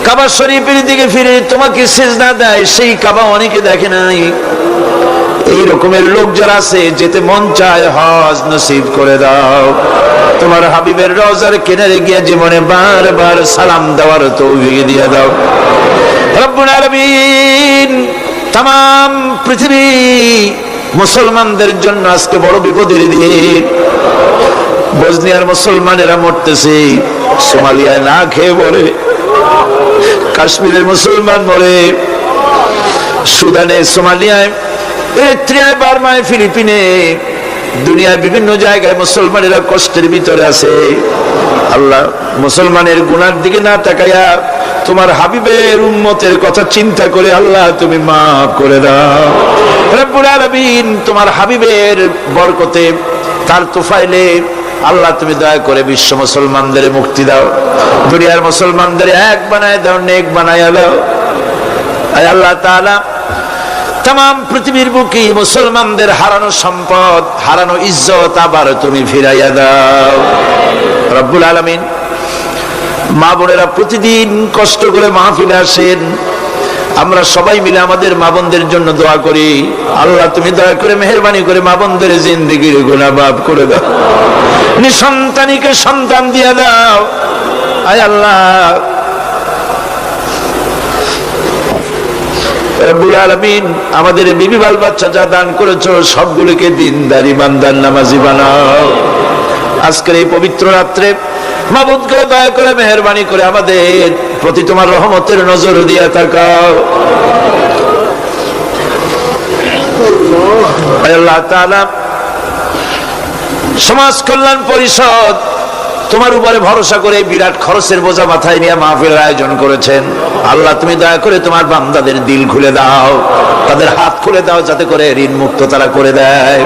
কাবা শরীফের দিকে ফিরে তোমাকে সিজদা দেয়, সেই কাবা অনেকে দেখে নাই। এই রকমের লোক যারা আছে, যেতে মন চায়, হজ নসিব করে দাও। তোমার হাবিবের রওজার কিনারে গিয়ে জীবনে বারবার সালাম দেওয়ার তৌফিক দিয়ে দাও রব্বুল আলামিন। তাম পৃথিবী মুসলমানদের জন্য আজকে বড় বিপদের দিন। বসনিয়ার মুসলমানেরা মরতেছে, সোমালিয়ায় না খেয়ে মরে, কাশ্মীরের মুসলমান মরে, সুদানে, সোমালিয়ায়, এরিত্রিয়ায়, বার্মায়, ফিলিপিনে, দুনিয়ার বিভিন্ন জায়গায় মুসলমানেরা কষ্টের ভিতরে আছে। আল্লাহ, মুসলমানের গুনার দিকে না তাকাইয়া তোমার হাবিবের উম্মতের কথা চিন্তা করে আল্লাহ তুমি মাফ করে দাও রব্বুল আলামিন। তোমার হাবিবের বরকতে, তার তোফাইলে আল্লাহ তুমি দয়া করে বিশ্ব মুসলমানদের মুক্তি দাও। দুনিয়ার মুসলমানদের এক বানায় দাও, নেক বানায় দাও। আয় আল্লাহ তাআলা, তাম পৃথিবীর বুকে মুসলমানদের হারানো সম্পদ, হারানো ইজ্জত আবার তুমি ফিরাইয়া দাও রব্বুল আলামিন। মা বোনেরা প্রতিদিন কষ্ট করে মাহফিলে আসেন, আমরা সবাই মিলে আমাদের মা বোনদের জন্য দোয়া করি। আল্লাহ তুমি দয়া করে মেহেরবানি করে মা বোনদের জিন্দেগির গুনাহ মাফ করে দাও, নিঃসন্তানীকে সন্তান দিয়ে দাও। আয় আল্লাহ রব্বুল আলামিন, আমাদের বিবি বাল বাচ্চা যা দান করেছো সবগুলোকে দিনদার ইমানদার নামাজি বানাও। আজকের এই পবিত্র রাত্রে মাবুদকে দয়া করে মেহেরবানি করে আমাদের প্রতি তোমার রহমতের নজর দিয়ে তাকাও। আল্লাহ তাআলা, সমাজ কল্যাণ পরিষদ তোমার উপরে ভরসা করে বিরাট খরচের বোঝা মাথায় নিয়ে মাহফিলের আয়োজন করেছেন। আল্লাহ তুমি দয়া করে তোমার বান্দাদের দিল খুলে দাও, তাদের হাত খুলে দাও, যাতে করে ঋণ মুক্ত তারা করে দেয়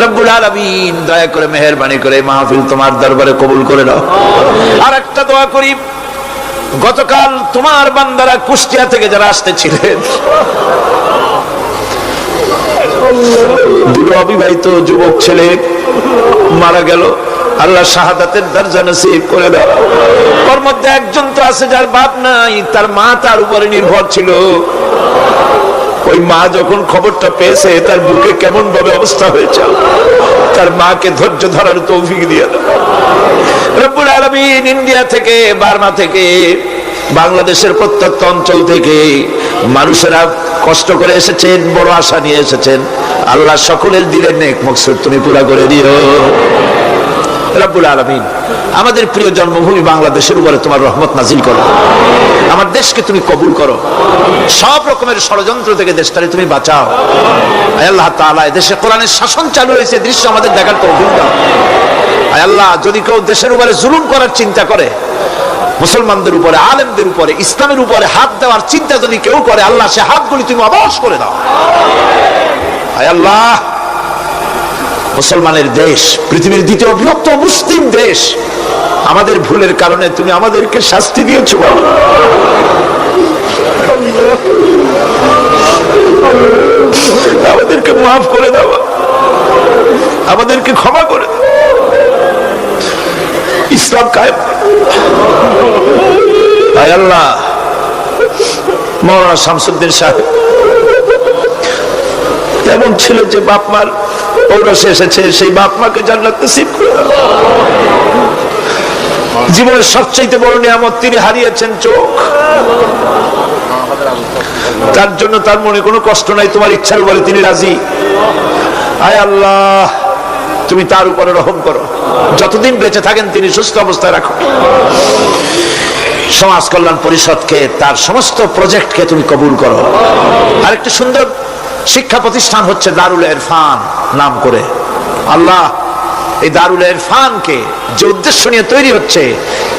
রব্বুল আলামিন। দয়া করে মেহেরবানি করে মাহফিল তোমার দরবারে কবুল করে দাও। আর একটা দোয়া করি, গতকাল তোমার বান্দারা কুষ্টিয়া থেকে যারা আসতেছিলেন, দুটো অবিবাহিত যুবক ছেলে মারা গেল, আল্লাহ শাহাদাতের দরজা নসিব করে দাও। ওর মধ্যে একজন তো আছে যার বাপ নাই, তার মা তার উপরে নির্ভর ছিল। ওই মা যখন খবরটা পেয়েছে, তার বুকে কেমন ভাবে অবস্থা হয়েছে, তার মাকে ধৈর্য ধরার তৌফিক দিয়ে দাও রব্বুল আলামিন। ইন্ডিয়া থেকে, বার্মা থেকে, বাংলাদেশের প্রত্যন্ত অঞ্চল থেকে মানুষেরা কষ্ট করে এসেছেন, বড় আশা নিয়ে এসেছেন। আল্লাহ সকলের দিলের নেক মকসুদ তুমি পুরা করে দিও রব্বুল আলামিন। আমাদের প্রিয় জন্মভূমি বাংলাদেশের উপরে তোমার রহমত নাজিল করো, আমার দেশকে তুমি কবুল করো, সব রকমের ষড়যন্ত্র থেকে দেশটারে তুমি বাঁচাও। আয় আল্লাহ তাআলা, দেশে কোরআনের শাসন চালু হয়েছে, দৃশ্য আমাদের দেখার তৌফিক দাও। আয় আল্লাহ, যদি কেউ দেশের উপরে জুলুম করার চিন্তা করে, মুসলমানদের উপরে, আলেমদের উপরে, ইসলামের উপরে হাত দেওয়ার চিন্তা যদি কেউ করে, আল্লাহ সে হাতগুলি তুমি অবশ করে দাও। আয় আল্লাহ, মুসলমানের দেশ, পৃথিবীর দ্বিতীয় বৃহত্তম মুসলিম দেশ, আমাদের ভুলের কারণে তুমি আমাদেরকে শাস্তি দিয়েছো, আমাদেরকে মাফ করে দাও, আমাদেরকে ক্ষমা করে দাও, ইসলাম কায়েম। আয় আল্লাহ, মাওলানা শামসুদ্দিন সাহেব এমন ছিল যে বাপ মার ঔরসে এসেছে, সেই বাপ মাকে জান্নাত নসিব করে দাও। জীবনের সবচেয়ে বড় নিয়ামত তিনি হারিয়েছেন, চোখ। তার জন্য তার মনে কোনো কষ্ট নাই, তোমার ইচ্ছার উপরে তিনি রাজি। আয় আল্লাহ, তুমি তার উপরে রহম করো, যতদিন বেঁচে থাকেন তিনি সুস্থ অবস্থায় রাখো। সমাজ কল্যাণ পরিষদকে, তার সমস্ত প্রজেক্টকে তুমি কবুল করো। আরেকটি সুন্দর শিক্ষা প্রতিষ্ঠান হচ্ছে দারুল ইরফান নাম করে। আল্লাহ, এই দারুল ইরফানকে যে উদ্দেশ্য নিয়ে তৈরি হচ্ছে,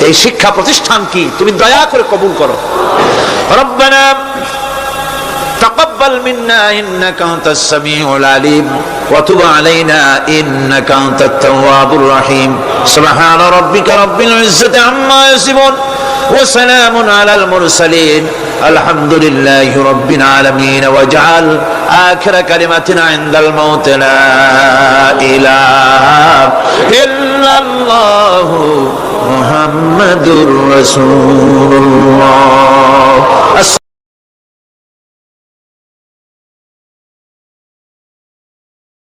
এই শিক্ষা প্রতিষ্ঠান কি তুমি দয়া করে কবুল করো। রব্বানা তাকাব্বাল মিন্না ইন্নাকা আনতাস সামিউল আলিম ওয়া তুব আলাইনা ইন্নাকা আনতাত তাওয়াবুর রহিম। সুবহানা রাব্বিকা রাব্বিল ইজ্জাতি আম্মা ইয়াসিফুন ওয়া সালামুন আলাল মুরসালিন আলহামদুলিল্লাহি রাব্বিল আলামিন। ওয়াজআল আখিরা কালিমাতিনা ইনদাল মাউত লা ইলাহা
রাসূলুল্লাহ।